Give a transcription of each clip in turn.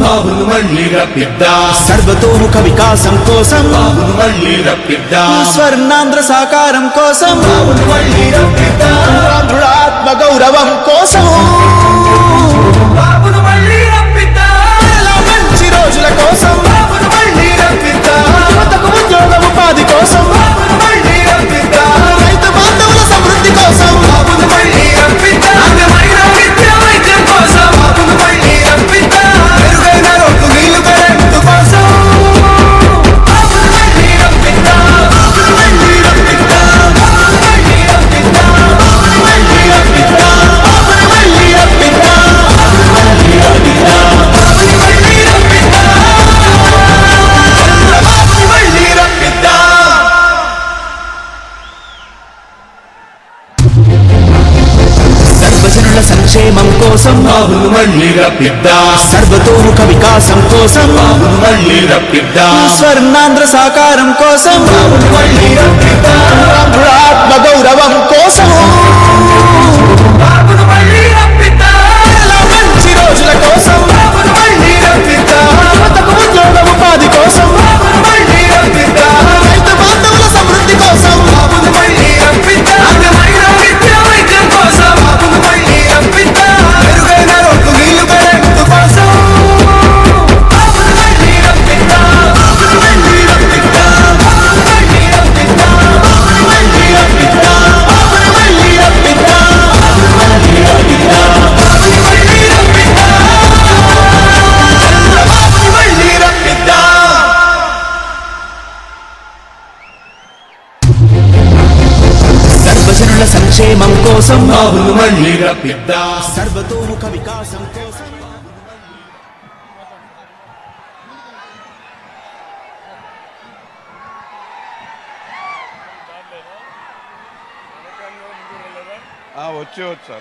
బాబును మళ్ళీ రప్పిద్దాం, సర్వతోముఖ వికాసం కోసం బాబును మళ్ళీ రప్పిద్దాం, స్వర్ణాంధ్ర సాకారం కోసం బాబును మళ్ళీ రప్పిద్దాం, ఆత్మ గౌరవం కోసం బాబును మళ్ళీ రప్పిద్దాం, మంచి రోజుల కోసం బాబును మళ్ళీ రప్పిద్దాం, యువతకు ఉద్యోగ ఉపాధి కోసం బాబును మళ్ళీ రప్పిద్దాం, రైతు బాంధవుల సమృద్ధి కోసం బాబును మళ్ళీ రప్పిద్దాం, నాణ్యమైన విద్య వైద్యం కోసం బాబును మళ్ళీ రప్పిద్దాం, మెరుగైన రోడ్లు నీళ్లు కరెంటు కోసం బాబును మళ్ళీ రప్పిద్దాం, బాబును మళ్ళీ రప్పిద్దాం, బాబును మళ్ళీ రప్పిద్దాం, బాబును మళ్ళీ రప్పిద్దాం, బాబును మళ్ళీ రప్పిద్దాం, బాబును మళ్ళీ రప్పిద్దాం, బాబును మళ్ళీ రప్పిద్దాం, బాబును మళ్ళీ రప్పిద్దాం. సర్వజనుల సంక్షేమం కోసం బాబును మళ్ళీ రప్పిద్దాం, సర్వతోముఖ వికాసం కోసం బాబును మళ్ళీ రప్పిద్దాం, స్వర్ణాంధ్ర సాకారం కోసం బాబును మళ్ళీ రప్పిద్దాం, ఆత్మ గౌరవం కోసం బాబును మళ్ళీ రప్పిద్దాం, మంచి రోజుల కోసం బాబును మళ్ళీ రప్పిద్దాం, యువతకు ఉద్యోగ ఉపాధి కోసం బాబును మళ్ళీ రప్పిద్దాం, రైతు బాంధవుల సమృద్ధి కోసం బాబును మళ్ళీ రప్పిద్దాం, నాణ్యమైన విద్య వైద్యం కోసం బాబును మళ్ళీ రప్పిద్దాం, మెరుగైన రోడ్లు నీళ్లు కరెంటు కోసం బాబును మళ్ళీ రప్పిద్దాం, బాబును మళ్ళీ రప్పిద్దాం, బాబును మళ్ళీ రప్పిద్దాం, బాబును మళ్ళీ రప్పిద్దాం, బాబును మళ్ళీ రప్పిద్దాం, బాబును మళ్ళీ రప్పిద్దాం, బాబును మళ్ళీ రప్పిద్దాం, బాబును మళ్ళీ రప్పిద్దాం. సర్వజనుల సంక్షేమం కోసం బాబును మళ్ళీ రప్పిద్దాం, సర్వతోముఖ వికాసం కోసం వచ్చేవచ్చు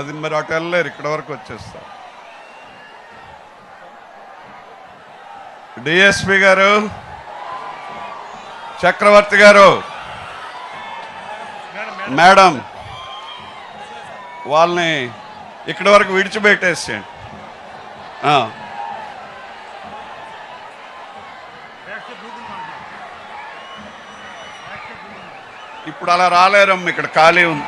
అది మరి అటు వెళ్ళలేరు, ఇక్కడ వరకు వచ్చేస్తా. డిఎస్పి గారు, చక్రవర్తి గారు, మేడం వాళ్ళని ఇక్కడి వరకు విడిచిపెట్టేసేయండి. ఇప్పుడు అలా రాలేరమ్మ, ఇక్కడ ఖాళీ ఉంది.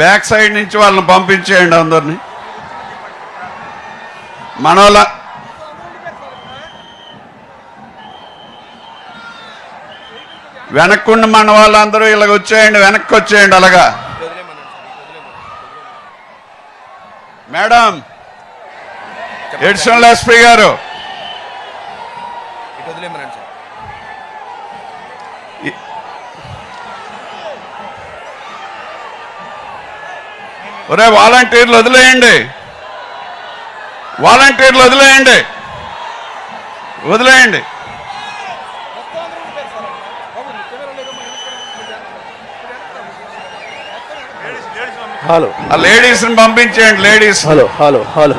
బ్యాక్ సైడ్ నుంచి వాళ్ళని పంపించేయండి అందరినీ. మనోళ్ళ వెనక్కుండి మన వాళ్ళందరూ ఇలాగ వచ్చేయండి, వెనక్కి వచ్చేయండి. అలాగా మేడం, ఎడిషనల్ ఎస్పీ గారు, ఒరే వాలంటీర్లు వదిలేయండి, వాలంటీర్లు వదిలేయండి, వదిలేయండి. హలో ఆ లేడీస్ని పంపించేయండి, లేడీస్. హలో హలో హలో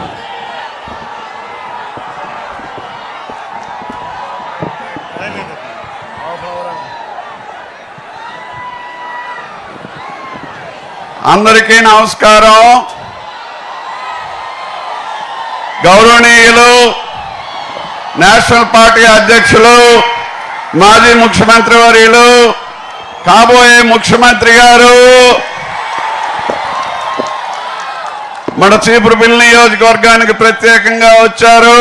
అందరికీ నమస్కారం. గౌరవనీయులు నేషనల్ పార్టీ అధ్యక్షులు, మాజీ ముఖ్యమంత్రి వర్యులు, కాబోయే ముఖ్యమంత్రి గారు మన చీపురుపల్లి నియోజకవర్గానికి ప్రత్యేకంగా వచ్చారు.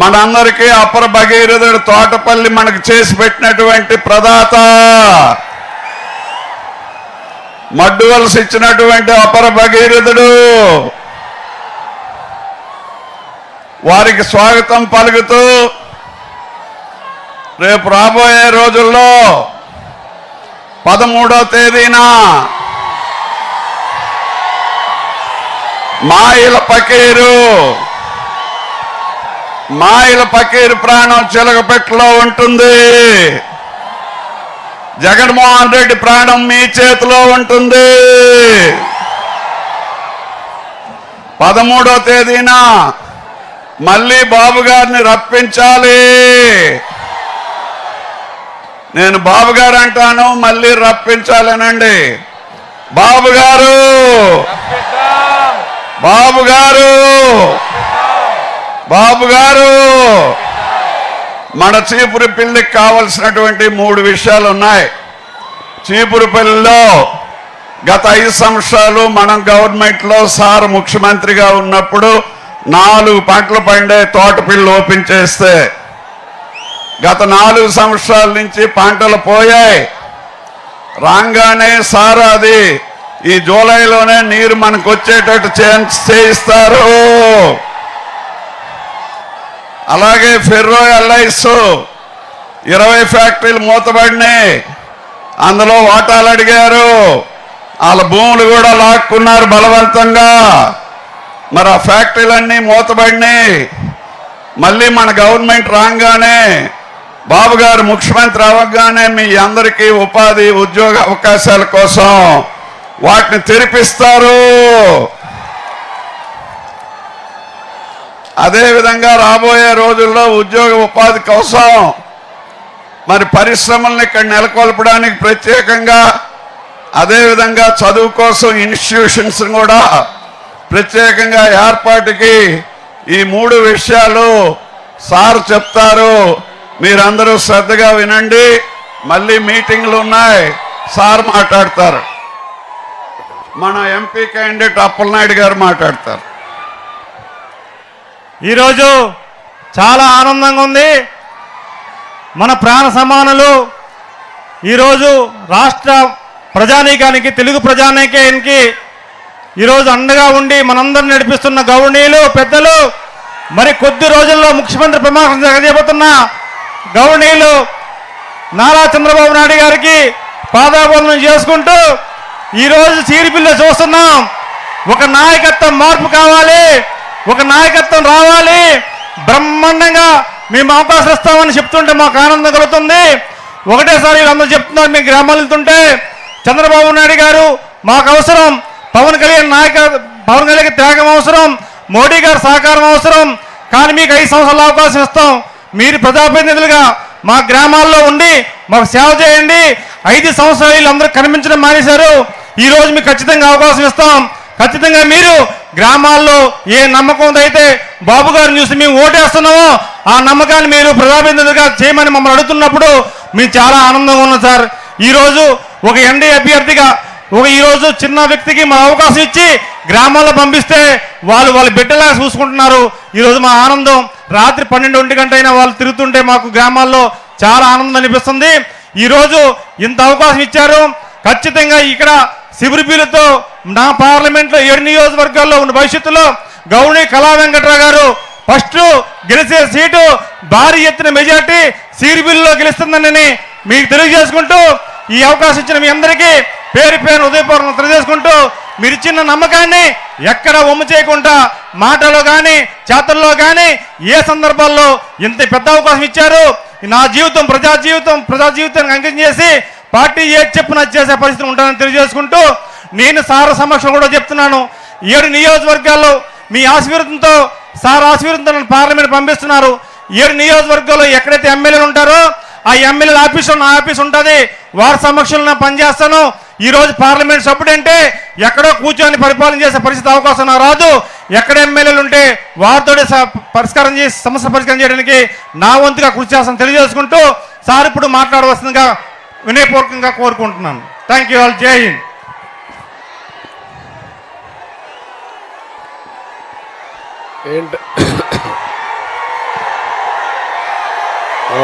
మనందరికీ అపర భగీరథుడు తోటపల్లి మనకు చేసి పెట్టినటువంటి ప్రదాత, మడ్డు వలస ఇచ్చినటువంటి అపర భగీరథుడు, వారికి స్వాగతం పలుకుతూ రేపు రాబోయే రోజుల్లో 13వ తేదీన మాయిల పకీరు ప్రాణం చిలకపెట్టలో ఉంటుంది. జగన్మోహన్ రెడ్డి ప్రాణం మీ చేతిలో ఉంటుంది. 13వ తేదీన మళ్ళీ బాబు గారిని రప్పించాలి. నేను బాబు గారు అంటాను, మళ్ళీ రప్పించాలనండి. బాబు గారు, బాబు గారు, బాబు గారు, మన చీపురుపల్లికి కావలసినటువంటి 3 విషయాలు ఉన్నాయి. చీపురుపల్లిలో గత 5 సంవత్సరాలు మనం గవర్నమెంట్లో సార్ ముఖ్యమంత్రిగా ఉన్నప్పుడు 4 పంటలు పండే తోటపిల్లి ఓపెన్ చేస్తే గత 4 సంవత్సరాల నుంచి పంటలు పోయాయి. రాగానే సార్ అది ఈ జూలైలోనే నీరు మనకు వచ్చేటట్టు చేయిస్తారు. అలాగే ఫెర్రో ఎల్ఐస్ 20 ఫ్యాక్టరీలు మూతబడినాయి. అందులో వాటాలు అడిగారు, వాళ్ళ భూములు కూడా లాక్కున్నారు బలవంతంగా. మరి ఆ ఫ్యాక్టరీలన్నీ మూతబడినాయి. మళ్ళీ మన గవర్నమెంట్ రాగానే బాబు గారు ముఖ్యమంత్రి అవ్వగానే మీ అందరికీ ఉపాధి ఉద్యోగ అవకాశాల కోసం వాటిని తెరిపిస్తారు. అదేవిధంగా రాబోయే రోజుల్లో ఉద్యోగ ఉపాధి కోసం మరి పరిశ్రమల్ని ఇక్కడ నెలకొల్పడానికి ప్రత్యేకంగా, అదేవిధంగా చదువు కోసం ఇన్స్టిట్యూషన్స్ కూడా ప్రత్యేకంగా ఏర్పాటుకి ఈ 3 విషయాలు సార్ చెప్తారు. మీరందరూ శ్రద్ధగా వినండి. మళ్ళీ మీటింగ్లు ఉన్నాయి, సార్ మాట్లాడతారు. మన ఎంపీ క్యాండిడేట్ అప్పలనాయుడు గారు మాట్లాడతారు. ఈరోజు చాలా ఆనందంగా ఉంది. మన ప్రాణ సమానులు ఈరోజు రాష్ట్ర ప్రజానీకానికి, తెలుగు ప్రజానీకానికి ఈరోజు అండగా ఉండి మనందరిని నడిపిస్తున్న గౌరవనీయులు పెద్దలు, మరి కొద్ది రోజుల్లో ముఖ్యమంత్రి ప్రమాణం జరగజేయబోతున్న గౌరవనీయులు నారా చంద్రబాబు నాయుడు గారికి పాదాబంధనం చేసుకుంటూ ఈరోజు చీరిపిల్ల చూస్తున్నాం. ఒక నాయకత్వం మార్పు కావాలి, ఒక నాయకత్వం రావాలి, బ్రహ్మాండంగా మేము అవకాశం ఇస్తామని చెప్తుంటే మాకు ఆనందం కలుగుతుంది. ఒకటేసారి వీళ్ళందరూ చెప్తున్నారు, మీ గ్రామాలు వెళ్తుంటే చంద్రబాబు నాయుడు గారు మాకు అవసరం, పవన్ కళ్యాణ్ త్యాగం అవసరం, మోడీ గారి సహకారం అవసరం, కానీ మీకు 5 సంవత్సరాల అవకాశం ఇస్తాం. మీరు ప్రజాప్రతినిధులుగా మా గ్రామాల్లో ఉండి మాకు సేవ చేయండి. 5 సంవత్సరాలు వీళ్ళందరూ కనిపించడం మానేశారు. ఈరోజు మీకు ఖచ్చితంగా అవకాశం ఇస్తాం. ఖచ్చితంగా మీరు గ్రామాల్లో ఏ నమ్మకం అయితే బాబు గారిని చూసి మేము ఓటేస్తున్నామో ఆ నమ్మకాన్ని మీరు ప్రజాప్రతినిధులుగా చేయమని మమ్మల్ని అడుగుతున్నప్పుడు మేము చాలా ఆనందంగా ఉన్నాం సార్. ఈరోజు ఒక ఎన్డీఏ అభ్యర్థిగా ఈరోజు చిన్న వ్యక్తికి మా అవకాశం ఇచ్చి గ్రామాల్లో పంపిస్తే వాళ్ళ బిడ్డలా చూసుకుంటున్నారు. ఈరోజు మా ఆనందం రాత్రి 12 గంట అయినా వాళ్ళు తిరుగుతుంటే మాకు గ్రామాల్లో చాలా ఆనందం అనిపిస్తుంది. ఈరోజు ఇంత అవకాశం ఇచ్చారు. ఖచ్చితంగా ఇక్కడ శిబిరిపీలతో నా పార్లమెంట్లో 7 నియోజకవర్గాల్లో ఉన్న భవిష్యత్తులో గౌరవనీయ కళా వెంకట్రావు గారు ఫస్ట్ గెలిచే సీటు భారీ ఎత్తున మెజార్టీ సిరిబిల్లో గెలుస్తుందని మీకు తెలియజేసుకుంటూ ఈ అవకాశం ఇచ్చిన మీ అందరికీ పేరు పేరు హృదయపూర్వకంగా తెలియజేసుకుంటూ మీరు ఇచ్చిన నమ్మకాన్ని ఎక్కడ ఒమ్ము చేయకుండా మాటలో కానీ చేతల్లో కానీ ఏ సందర్భాల్లో ఇంత పెద్ద అవకాశం ఇచ్చారు. నా జీవితం ప్రజా జీవితానికి అంకితం చేసి పార్టీ ఏది చెప్పినా చేసే పరిస్థితి ఉంటానని తెలియజేసుకుంటూ నేను సార్ సమక్షం కూడా చెప్తున్నాను, 7 నియోజకవర్గాల్లో మీ ఆశీర్వాదంతో సార్ ఆశీర్వాదంతో నన్ను పార్లమెంట్ పంపిస్తున్నారు. 7 నియోజకవర్గాల్లో ఎక్కడైతే ఎమ్మెల్యేలు ఉంటారో ఆ ఎమ్మెల్యేల ఆఫీసులో నా ఆఫీస్ ఉంటుంది, వారి సమక్షంలో నేను పనిచేస్తాను. ఈరోజు పార్లమెంట్ సభ్యుడు అంటే ఎక్కడో కూర్చొని పరిపాలన చేసే పరిస్థితి అవకాశం నాకు రాదు. ఎక్కడ ఎమ్మెల్యేలు ఉంటే వారితో సమస్య పరిష్కారం చేయడానికి నా వంతుగా కృషి చేస్తాను తెలియజేసుకుంటూ సార్ ఇప్పుడు మాట్లాడవలసిందిగా వినయపూర్వకంగా కోరుకుంటున్నాను. Thank you all. జై హింద్. ఏంటి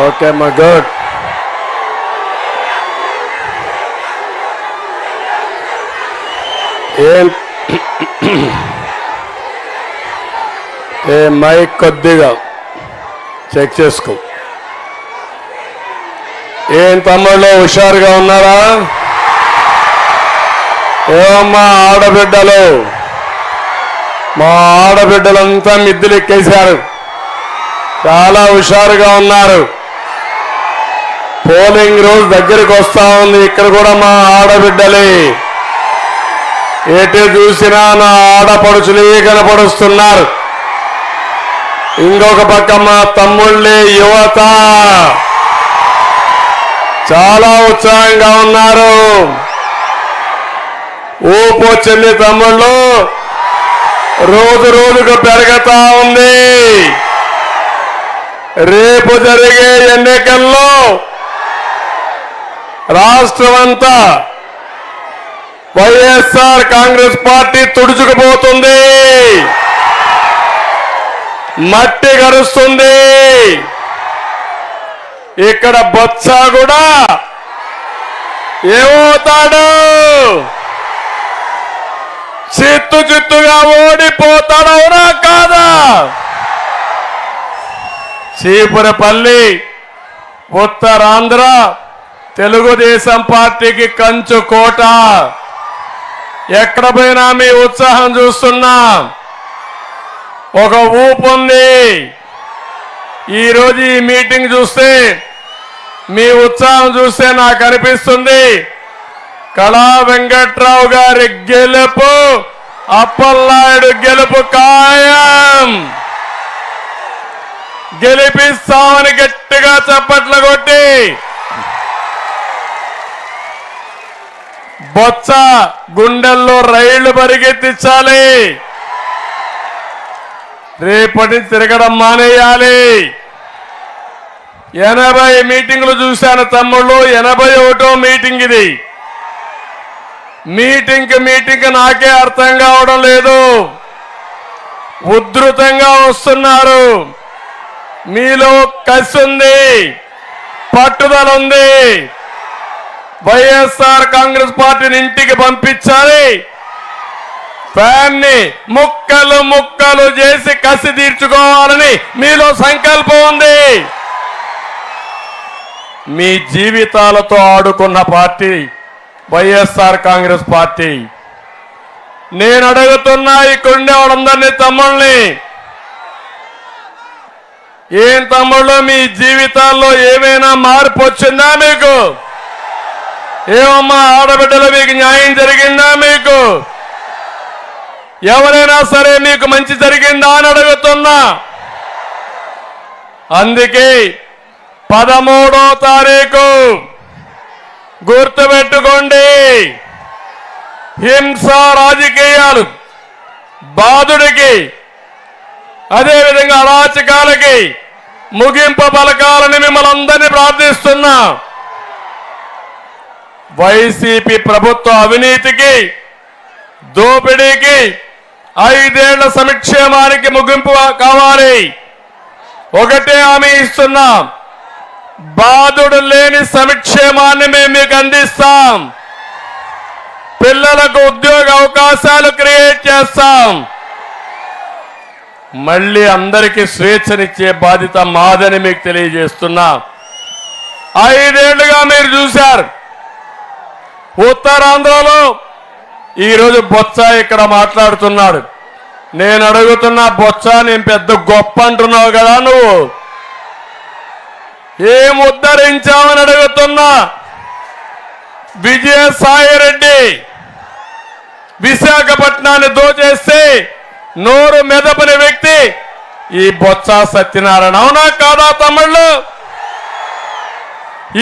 ఓకే మా గుడ్. ఏ మైక్ కొద్దిగా చెక్ చేసుకో. ఏం తమ్ముళ్ళు హుషారుగా ఉన్నారా? ఏమమ్మా ఆడబిడ్డలు, మా ఆడబిడ్డలంతా మిద్దెలు ఎక్కేశారు, చాలా హుషారుగా ఉన్నారు. పోలింగ్ రోజు దగ్గరికి వస్తా ఉంది. ఇక్కడ కూడా మా ఆడబిడ్డలే, ఎటు చూసినా నా ఆడపడుచులే కనపడుస్తున్నారు. ఇంకొక పక్క మా తమ్ముళ్ళే యువత చాలా ఉత్సాహంగా ఉన్నారు. ఊపు వచ్చింది తమ్ముళ్ళు, రోజు రోజుకు పెరుగుతా ఉంది. రేపు జరిగే ఎన్నికల్లో రాష్ట్రమంతా వైఎస్ఆర్ కాంగ్రెస్ పార్టీ తుడుచుకుపోతుంది, మట్టి గరుస్తుంది. ఇక్కడ బొత్స కూడా ఏమవుతాడు, చిత్తుగా ఓడిపోతాడవునా కాదా? చీపురపల్లి ఉత్తరాంధ్ర తెలుగుదేశం పార్టీకి కంచు కోట. ఎక్కడ పోయినా మీ ఉత్సాహం చూస్తున్నా, ఒక ఊపు ఉంది. ఈరోజు ఈ మీటింగ్ చూస్తే, మీ ఉత్సాహం చూస్తే నాకు అనిపిస్తుంది కళా వెంకట్రావు గారి గెలుపు, అప్పలనాయుడు గెలుపు ఖాయం. గెలిపిస్తామని గట్టిగా చప్పట్లు కొట్టి బొత్స గుండెల్లో రైళ్లు పరిగెత్తించాలి. రేపటి తిరగడం మానేయాలి. 80 మీటింగులు చూశాను తమ్ముళ్ళు, 81వ మీటింగ్ ఇది. మీటింగ్ నాకే అర్థం కావడం లేదు. ఉధృతంగా వస్తున్నారు. మీలో కసి ఉంది, పట్టుదల ఉంది. వైఎస్ఆర్ కాంగ్రెస్ పార్టీని ఇంటికి పంపించాలి. ఫ్యాన్ ని ముక్కలు ముక్కలు చేసి కసి తీర్చుకోవాలని మీలో సంకల్పం ఉంది. మీ జీవితాలతో ఆడుకున్న పార్టీ వైఎస్ఆర్ కాంగ్రెస్ పార్టీ. నేను అడుగుతున్నా ఇక్కడుండే వాళ్ళందరినీ, తమ్ముళ్ళని, ఏం తమ్ముళ్ళు మీ జీవితాల్లో ఏమైనా మార్పు వచ్చిందా మీకు? ఏమమ్మా ఆడబిడ్డలు మీకు న్యాయం జరిగిందా? మీకు ఎవరైనా సరే మీకు మంచి జరిగిందా అని అడుగుతున్నా. అందుకే 13వ తారీఖు గుర్తుపెట్టుకోండి, హింస రాజకీయాలు బాధుడికి, అదేవిధంగా అరాచకాలకి ముగింపు పలకాలని మిమ్మల్ని అందరినీ ప్రార్థిస్తున్నా. వైసీపీ ప్రభుత్వ అవినీతికి, దోపిడీకి 5 ఏళ్ల సంక్షేమానికి ముగింపు కావాలి. ఒకటే హామీ ఇస్తున్నాం, బాధుడు లేని సంక్షేమాన్ని మేము మీకు అందిస్తాం. పిల్లలకు ఉద్యోగ అవకాశాలు క్రియేట్ చేస్తాం. మళ్ళీ అందరికీ స్వేచ్ఛనిచ్చే బాధ్యత మాదని మీకు తెలియజేస్తున్నా. 5 ఏళ్లుగా మీరు చూశారు, ఉత్తరాంధ్రలో ఈరోజు బొత్స ఇక్కడ మాట్లాడుతున్నాడు. నేను అడుగుతున్నా, బొత్స నేను పెద్ద గొప్ప అంటున్నావు కదా, నువ్వు ఏం ఉద్ధరించావని అడుగుతున్నా. విజయసాయిరెడ్డి విశాఖపట్నాన్ని దోచేస్తే నోరు మెదపని వ్యక్తి ఈ బొత్స సత్యనారాయణ, అవునా కాదా తమ్ముళ్ళు?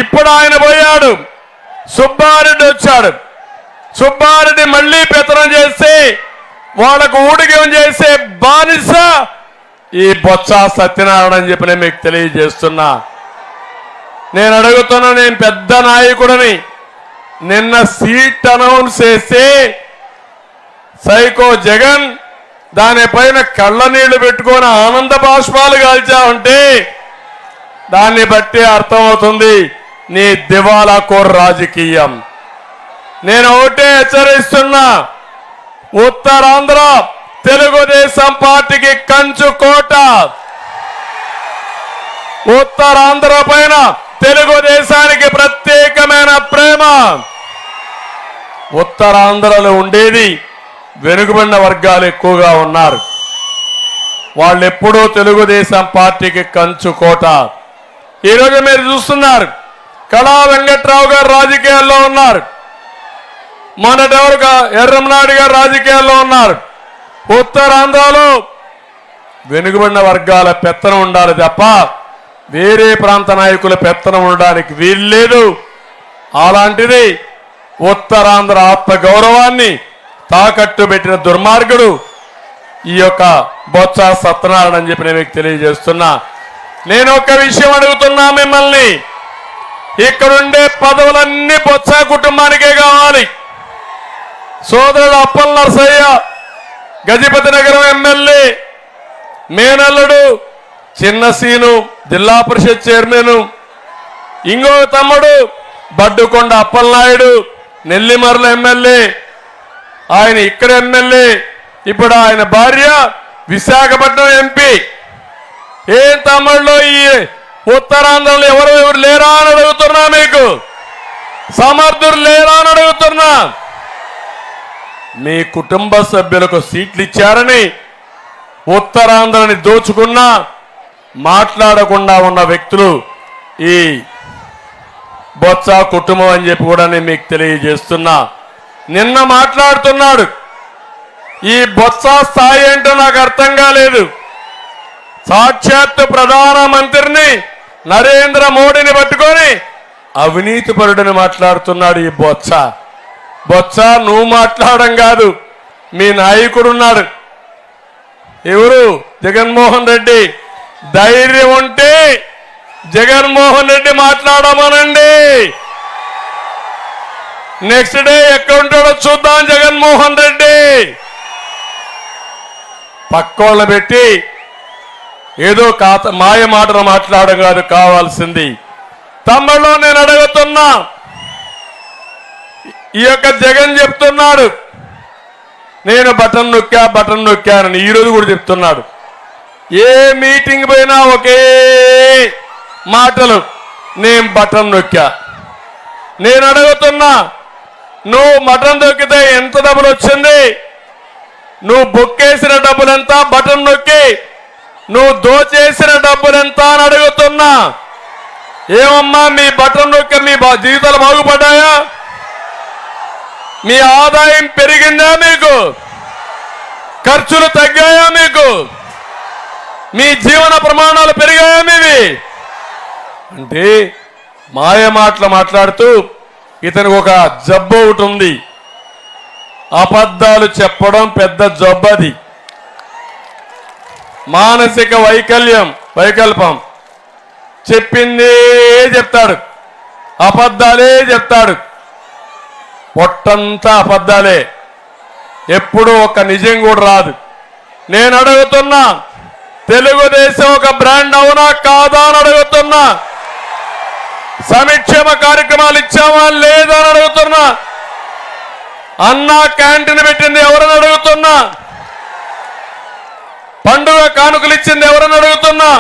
ఇప్పుడు ఆయన పోయాడు, సుబ్బారెడ్డి వచ్చాడు. సుబ్బారెడ్డి మళ్లీ పెత్తనం చేస్తే వాళ్ళకు ఊడిగం చేసే బానిస ఈ బొత్స సత్యనారాయణ అని చెప్పి నేను మీకు తెలియజేస్తున్నా. నేను అడుగుతున్నా, నేను పెద్ద నాయకుడిని. నిన్న సీట్ అనౌన్స్ చేస్తే సైకో జగన్ దానిపైన కళ్ళ నీళ్లు పెట్టుకొని ఆనంద బాష్పాలు కాల్చావంటే దాన్ని బట్టి అర్థమవుతుంది నీ దివాలా కోర్ రాజకీయం. నేను ఒకటే హెచ్చరిస్తున్నా, ఉత్తరాంధ్ర తెలుగుదేశం పార్టీకి కంచు కోట. ఉత్తరాంధ్ర పైన తెలుగుదేశానికి ప్రత్యేకమైన ప్రేమ. ఉత్తరాంధ్రలో ఉండేది వెనుకబడిన వర్గాలు ఎక్కువగా ఉన్నారు. వాళ్ళు ఎప్పుడూ తెలుగుదేశం పార్టీకి కంచు కోట. ఈరోజు మీరు చూస్తున్నారు, కళా వెంకట్రావు గారు రాజకీయాల్లో ఉన్నారు, మొన్నటెవరు ఎర్రమనాయుడు గారు రాజకీయాల్లో ఉన్నారు. ఉత్తరాంధ్రలో వెనుకబడిన వర్గాల పెత్తనం ఉండాలి తప్ప వేరే ప్రాంత నాయకుల పెత్తనం ఉండడానికి వీల్లేదు. అలాంటిది ఉత్తరాంధ్ర ఆత్మ గౌరవాన్ని తాకట్టు పెట్టిన దుర్మార్గుడు ఈ యొక్క బొత్స సత్యనారాయణ అని చెప్పి నేను మీకు తెలియజేస్తున్నా. నేను ఒక విషయం అడుగుతున్నా మిమ్మల్ని, ఇక్కడుండే పదవులన్నీ బొత్స కుటుంబానికే కావాలి. సోదరుడు అప్పల్ నరసయ్య గజపతి నగరం ఎమ్మెల్యే, మేనల్లుడు చిన్న సీను జిల్లా పరిషత్ చైర్మన్, ఇంకో తమ్ముడు బడ్డుకొండ అప్పలనాయుడు నెల్లిమర్ల ఎమ్మెల్యే, ఆయన ఇక్కడ ఎమ్మెల్యే, ఇప్పుడు ఆయన భార్య విశాఖపట్నం ఎంపీ. ఏం తమ్ముళ్ళు ఈ ఉత్తరాంధ్రలో ఎవరు లేరా అని అడుగుతున్నా, మీకు సమర్థులు లేరా అని అడుగుతున్నా. మీ కుటుంబ సభ్యులకు సీట్లు ఇచ్చారని ఉత్తరాంధ్రని దోచుకున్నా మాట్లాడకుండా ఉన్న వ్యక్తులు ఈ బొత్స కుటుంబం అని చెప్పి కూడా నేను మీకు తెలియజేస్తున్నా. నిన్న మాట్లాడుతున్నాడు, ఈ బొత్స స్థాయి ఏంటో నాకు అర్థం కాలేదు. సాక్షాత్తు ప్రధానమంత్రిని నరేంద్ర మోడీని పట్టుకొని అవినీతిపరుడని మాట్లాడుతున్నాడు ఈ బొత్స. బొత్స నువ్వు మాట్లాడడం కాదు, మీ నాయకుడున్నాడు ఎవరు, జగన్మోహన్ రెడ్డి. ధైర్యం ఉంటే జగన్మోహన్ రెడ్డి మాట్లాడమనండి. నెక్స్ట్ డే ఎక్కడ ఉంటాడో చూద్దాం జగన్మోహన్ రెడ్డి. పక్కోళ్ళ పెట్టి ఏదో మాయ మాటలు మాట్లాడడం కాదు కావాల్సింది. తమ్ముళ్ళు నేను అడుగుతున్నా, ఈ యొక్క జగన్ చెప్తున్నాడు నేను బటన్ నొక్కానని, ఈరోజు కూడా చెప్తున్నాడు. ఏ మీటింగ్ పోయినా ఒకే మాటలు, నేను బటన్ నొక్కా. నేను అడుగుతున్నా, నువ్వు బటన్ నొక్కితే ఎంత డబ్బులు వచ్చింది? నువ్వు బుక్కేసిన డబ్బులు ఎంత? బటన్ నొక్కి నువ్వు దోచేసిన డబ్బులు ఎంత అని అడుగుతున్నా. ఏమమ్మా మీ బటన్ నొక్కి మీ జీవితాలు బాగుపడ్డాయా? మీ ఆదాయం పెరిగిందా? మీకు ఖర్చులు తగ్గాయా? మీకు మీ జీవన ప్రమాణాలు పెరిగాయా? మీవి అంటే మాయ మాటలు మాట్లాడుతూ ఇతనికి ఒక జబ్బు ఒకటి ఉంది, అబద్ధాలు చెప్పడం పెద్ద జబ్బు. అది మానసిక వైకల్పం. చెప్పిందే చెప్తాడు, అబద్ధాలే చెప్తాడు, పొట్టంతా అబద్ధాలే, ఎప్పుడూ ఒక నిజం కూడా రాదు. నేను అడుగుతున్నా, తెలుగుదేశం ఒక బ్రాండ్ అవునా కాదా అని అడుగుతున్నా. సంక్షేమ కార్యక్రమాలు ఇచ్చామా లేదా అని అడుగుతున్నా. అన్నా క్యాంటీన్ పెట్టింది ఎవరని అడుగుతున్నా. పండుగ కానుకలు ఇచ్చింది ఎవరని అడుగుతున్నా.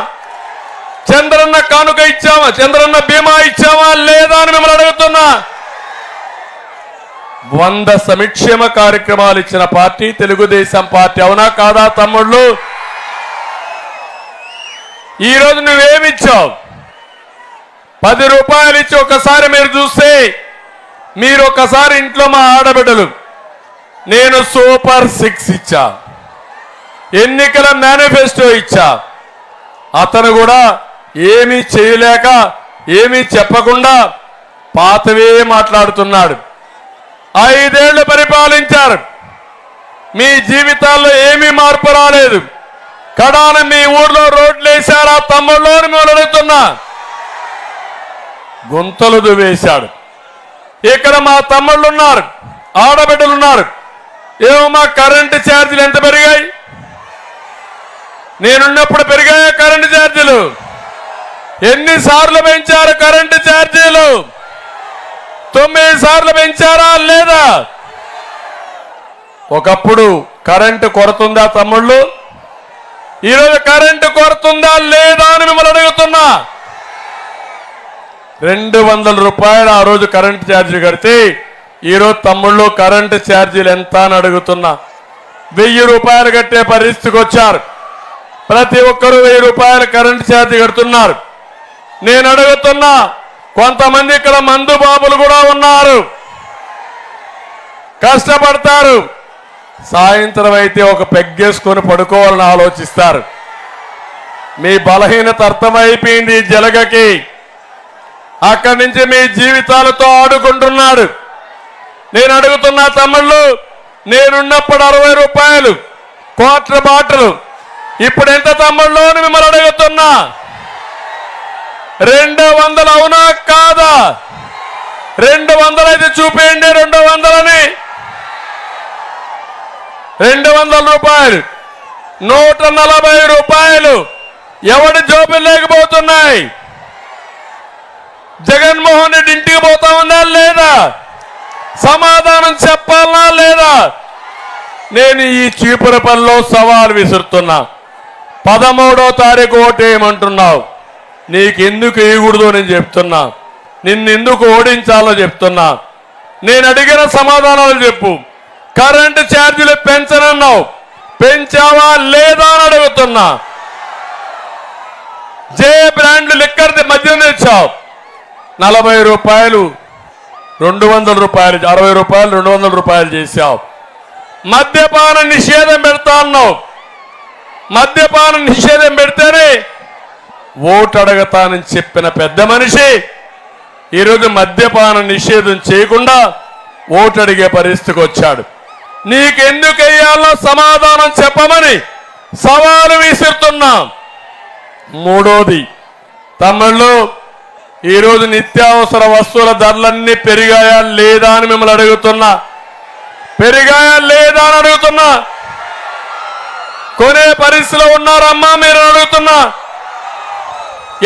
చంద్రన్న కానుక ఇచ్చామా, చంద్రన్న బీమా ఇచ్చామా లేదా అని మిమ్మల్ని అడుగుతున్నా. 100 సంక్షేమ కార్యక్రమాలు ఇచ్చిన పార్టీ తెలుగుదేశం పార్టీ, అవునా కాదా తమ్ముళ్ళు? ఈరోజు నువ్వేమిచ్చావు? 10 రూపాయలు ఇచ్చి ఒకసారి మీరు చూస్తే, మీరు ఒకసారి ఇంట్లో మా ఆడబిడ్డలు, నేను సూపర్ 6 ఇచ్చా, ఎన్నికల మేనిఫెస్టో ఇచ్చా. అతను కూడా ఏమీ చేయలేక ఏమీ చెప్పకుండా పాతవే మాట్లాడుతున్నాడు. 5 ఏళ్లు పరిపాలించారు, మీ జీవితాల్లో ఏమీ మార్పు రాలేదు. కడాన మీ ఊర్లో రోడ్లు వేశారా తమ్ముళ్ళు అని మేము అడుగుతున్నా. గుంతలు దువ్వేశాడు. ఇక్కడ మా తమ్ముళ్ళు ఉన్నారు, ఆడబిడ్డలు ఉన్నారు. ఏమో మా కరెంటు ఛార్జీలు ఎంత పెరిగాయి? నేనున్నప్పుడు పెరిగాయా కరెంటు ఛార్జీలు? ఎన్నిసార్లు పెంచారు కరెంటు ఛార్జీలు? 9 సార్లు పెంచారా లేదా? ఒకప్పుడు కరెంటు కొరతుందా తమ్ముళ్ళు? ఈరోజు కరెంటు కొరతుందా లేదా అని మిమ్మల్ని అడుగుతున్నా. 200 రూపాయలు ఆ రోజు కరెంటు ఛార్జీ కడితే ఈరోజు తమ్ముళ్ళు కరెంటు ఛార్జీలు ఎంత అని అడుగుతున్నా. 1000 రూపాయలు కట్టే పరిస్థితికి వచ్చారు. ప్రతి ఒక్కరూ 1000 రూపాయలు కరెంటు ఛార్జీ కడుతున్నారు. నేను అడుగుతున్నా, కొంతమంది ఇక్కడ మందు బాబులు కూడా ఉన్నారు, కష్టపడతారు. సాయంత్రం అయితే ఒక పెగ్గేసుకొని పడుకోవాలని ఆలోచిస్తారు. మీ బలహీనత అర్థమైపోయింది జలగకి. అక్కడి నుంచి మీ జీవితాలతో ఆడుకుంటున్నాడు. నేను అడుగుతున్నా తమ్ముళ్ళు, నేనున్నప్పుడు 60 రూపాయలు క్వార్టర్ బాటిల్, ఇప్పుడు ఎంత తమ్ముళ్ళు అని మిమ్మల్ని అడుగుతున్నా. 200 అవునా కాదా? 200 అయితే చూపేయండి. 200 రూపాయలు, 140 రూపాయలు ఎవడి జోబులు లేకపోతున్నాయి? జగన్మోహన్ రెడ్డి ఇంటికి పోతా ఉన్నా లేదా? సమాధానం చెప్పాలనా లేదా? నేను ఈ చీపురపల్లిలో సవాల్ విసురుతున్నా. 13వ తారీఖు ఓటేయమంటున్నావు. నీకెందుకు వేయకూడదు నేను చెప్తున్నా. నిన్నెందుకు ఓడించాలో చెప్తున్నా. నేను అడిగిన సమాధానాలు చెప్పు. కరెంటు ఛార్జీలు పెంచనన్నావు, పెంచావా లేదా అని అడుగుతున్నా. జే బ్రాండ్లు లిక్కర్ మద్యం తెచ్చావు, 40 రూపాయలు 200 రూపాయలు, 60 రూపాయలు 200 రూపాయలు చేశావు. మద్యపాన నిషేధం పెడతా అన్నావు. మద్యపాన నిషేధం పెడితేనే ఓటు అడగతానని చెప్పిన పెద్ద మనిషి ఈరోజు మద్యపాన నిషేధం చేయకుండా ఓటు అడిగే పరిస్థితికి వచ్చాడు. నీకెందుకు వేయాలో సమాధానం చెప్పమని సవాలు విసురుతున్నా. మూడోది, తమిళ్లో ఈరోజు నిత్యావసర వస్తువుల ధరలన్నీ పెరిగాయా లేదా అని మిమ్మల్ని అడుగుతున్నా. పెరిగాయా లేదా అని అడుగుతున్నా. కొనే పరిస్థితిలో ఉన్నారమ్మా మీరు అడుగుతున్నా.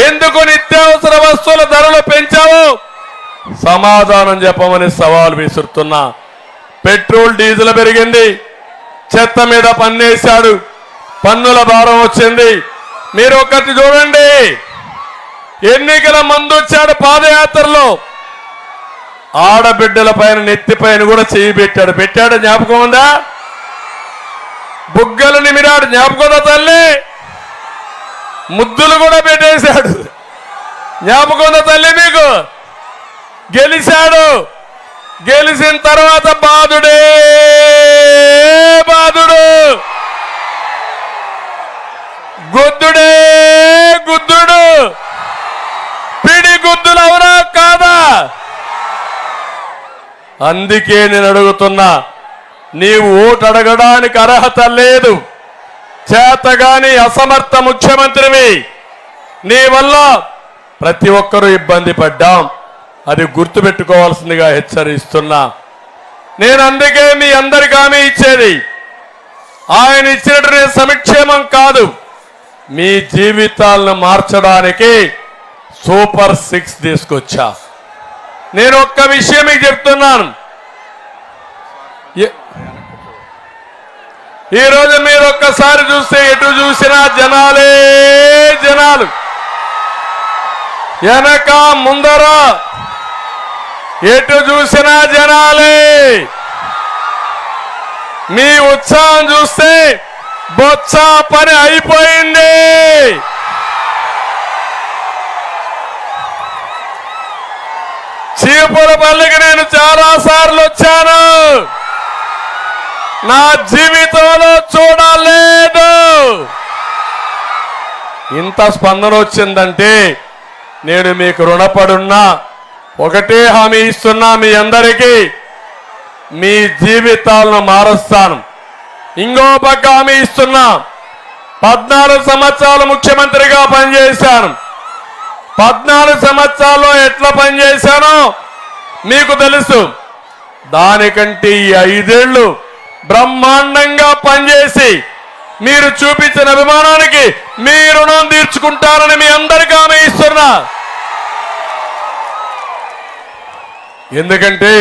ఎందుకు నిత్యావసర వస్తువుల ధరలు పెంచావు? సమాధానం చెప్పమని సవాల్ విసురుతున్నా. పెట్రోల్ డీజిల్ పెరిగింది, చెత్త మీద పన్నేశాడు, పన్నుల భారం వచ్చింది. మీరు ఒక్కటి చూడండి, ఎన్నికల ముందు వచ్చాడు పాదయాత్రలో, ఆడబిడ్డల పైన నెత్తిపైన కూడా చేయి పెట్టాడు. జ్ఞాపకం ఉందా? బుగ్గలు నిమిరాడు, జ్ఞాపకం ఉందా తల్లి? ముద్దులు కూడా పెట్టేశాడు, జ్ఞాపకం ఉందా తల్లి మీకు? గెలిచాడు. గెలిచిన తర్వాత బాధుడే బాధుడు, గుద్దుడే గుద్దుడు, పిడి గుద్దులు అవునా కాదా? అందుకే నేను అడుగుతున్నా, నీవు ఓటు అడగడానికి అర్హత లేదు, చేతగాని అసమర్థ ముఖ్యమంత్రివి. నీ వల్ల ప్రతి ఒక్కరూ ఇబ్బంది పడ్డాం, అది గుర్తుపెట్టుకోవాల్సిందిగా హెచ్చరిస్తున్నా. నేను అందుకే మీ అందరికి హామీ ఇచ్చేది, ఆయన ఇచ్చినట్టు సంక్షేమం కాదు, మీ జీవితాలను మార్చడానికి సూపర్ 6 తీసుకొచ్చా. నేను ఒక్క విషయం మీకు చెప్తున్నాను. ఈరోజు మీరు ఒక్కసారి చూస్తే ఎటు చూసినా జనాలే జనాలు, వెనక ముందర ఎటు చూసినా జనాలే. మీ ఉత్సాహం చూస్తే బొత్స పని అయిపోయింది. చీపురపల్లికి నేను చాలా సార్లు వచ్చాను, నా జీవితంలో చూడలేదు. ఇంత స్పందన వచ్చిందంటే నేను మీకు రుణపడున్నా. ఒకటే హామీ ఇస్తున్నా మీ అందరికీ, మీ జీవితాలను మారుస్తాను. ఇంకో పక్క హామీ ఇస్తున్నా, 14 సంవత్సరాలు ముఖ్యమంత్రిగా పనిచేశాను. 14 సంవత్సరాల్లో ఎట్లా పనిచేశానో మీకు తెలుసు. దానికంటే ఈ 5 ఏళ్లు బ్రహ్మాండంగా పనిచేసి మీరు చూపించిన అభిమానానికి మీ రుణం తీర్చుకుంటారని మీ అందరికీ హామీ ఇస్తున్నా. ఎందుకంటే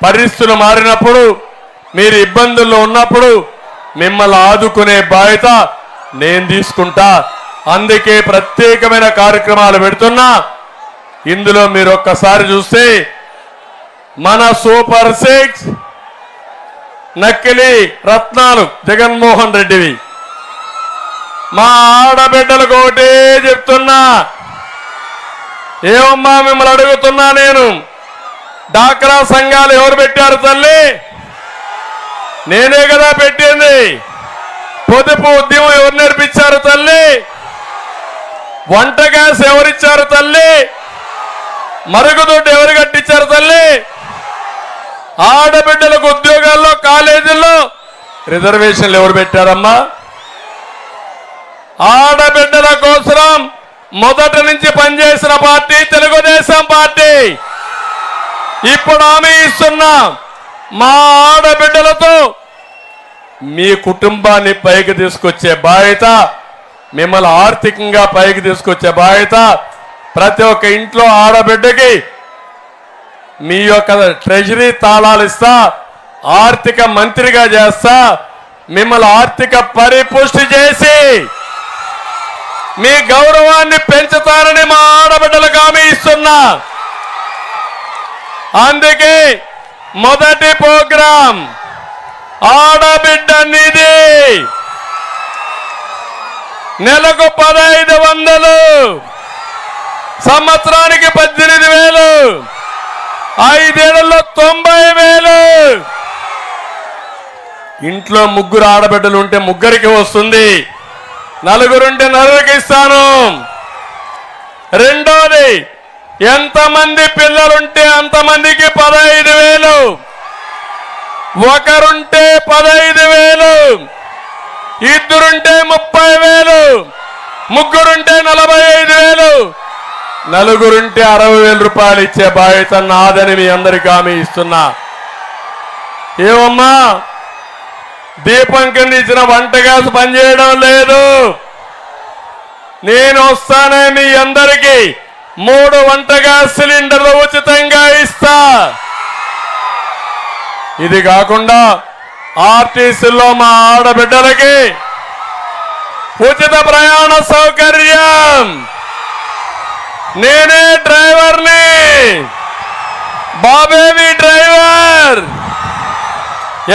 పరిస్థితులు మారినప్పుడు, మీరు ఇబ్బందుల్లో ఉన్నప్పుడు మిమ్మల్ని ఆదుకునే బాధ్యత నేను తీసుకుంటా. అందుకే ప్రత్యేకమైన కార్యక్రమాలు పెడుతున్నా. ఇందులో మీరు ఒక్కసారి చూస్తే మన సూపర్ 6 నక్కిలి రత్నాలు జగన్మోహన్ రెడ్డివి. మా ఆడబిడ్డలకు ఒకటే చెప్తున్నా, ఏమమ్మా మిమ్మల్ని అడుగుతున్నా నేను, డాక్రా సంఘాలు ఎవరు పెట్టారు తల్లి? నేనే కదా పెట్టింది. పొదుపు ఉద్యమం ఎవరు నేర్పించారు తల్లి? వంట గ్యాస్ ఎవరిచ్చారు తల్లి? మరుగుదొడ్డు ఎవరు కట్టించారు తల్లి? ఆడబిడ్డలకు ఉద్యోగాల్లో కాలేజీల్లో రిజర్వేషన్లు ఎవరు పెట్టారమ్మా? ఆడబిడ్డల కోసం మొదటి నుంచి పనిచేసిన పార్టీ తెలుగుదేశం పార్టీ. ఇప్పుడు హామీ ఇస్తున్నాం, మా ఆడబిడ్డలతో మీ కుటుంబాన్ని పైకి తీసుకొచ్చే బాధ్యత, మిమ్మల్ని ఆర్థికంగా పైకి తీసుకొచ్చే బాధ్యత ప్రతి ఒక్క ఇంట్లో ఆడబిడ్డకి మీ యొక్క ట్రెజరీ తాళాలు ఇస్తా, ఆర్థిక మంత్రిగా చేస్తా, మిమ్మల్ని ఆర్థిక పరిపుష్టి చేసి మీ గౌరవాన్ని పెంచుతారని మా ఆడబిడ్డలకు హామీ ఇస్తున్నా. అందుకే మొదటి ప్రోగ్రాం ఆడబిడ్డ నిధి, నెలకు 1500, సంవత్సరానికి 18,000, 5 ఏళ్లలో 90,000. ఇంట్లో 3 ఆడబిడ్డలు ఉంటే 3కి వస్తుంది, 4 ఉంటే 4కి ఇస్తాను. రెండోది, ఎంతమంది పిల్లలుంటే అంతమందికి 15,000, ఒకరుంటే 15,000, ఇద్దరుంటే 30,000, ముగ్గురుంటే 45,000, నలుగురుంటే 60,000 రూపాయలు ఇచ్చే బాధ్యత నాదని మీ అందరికీ హామీ ఇస్తున్నా. ఏమమ్మా, దీపం కింద ఇచ్చిన వంట గ్యాస్ పనిచేయడం లేదు. నేను వస్తానే మీ అందరికీ 3 వంట గ్యాస్ సిలిండర్లు ఉచితంగా ఇస్తా. ఇది కాకుండా ఆర్టీసీలో మా ఆడబిడ్డలకి ఉచిత ప్రయాణ సౌకర్యం. నేనే డ్రైవర్ని, బాబేవి డ్రైవర్.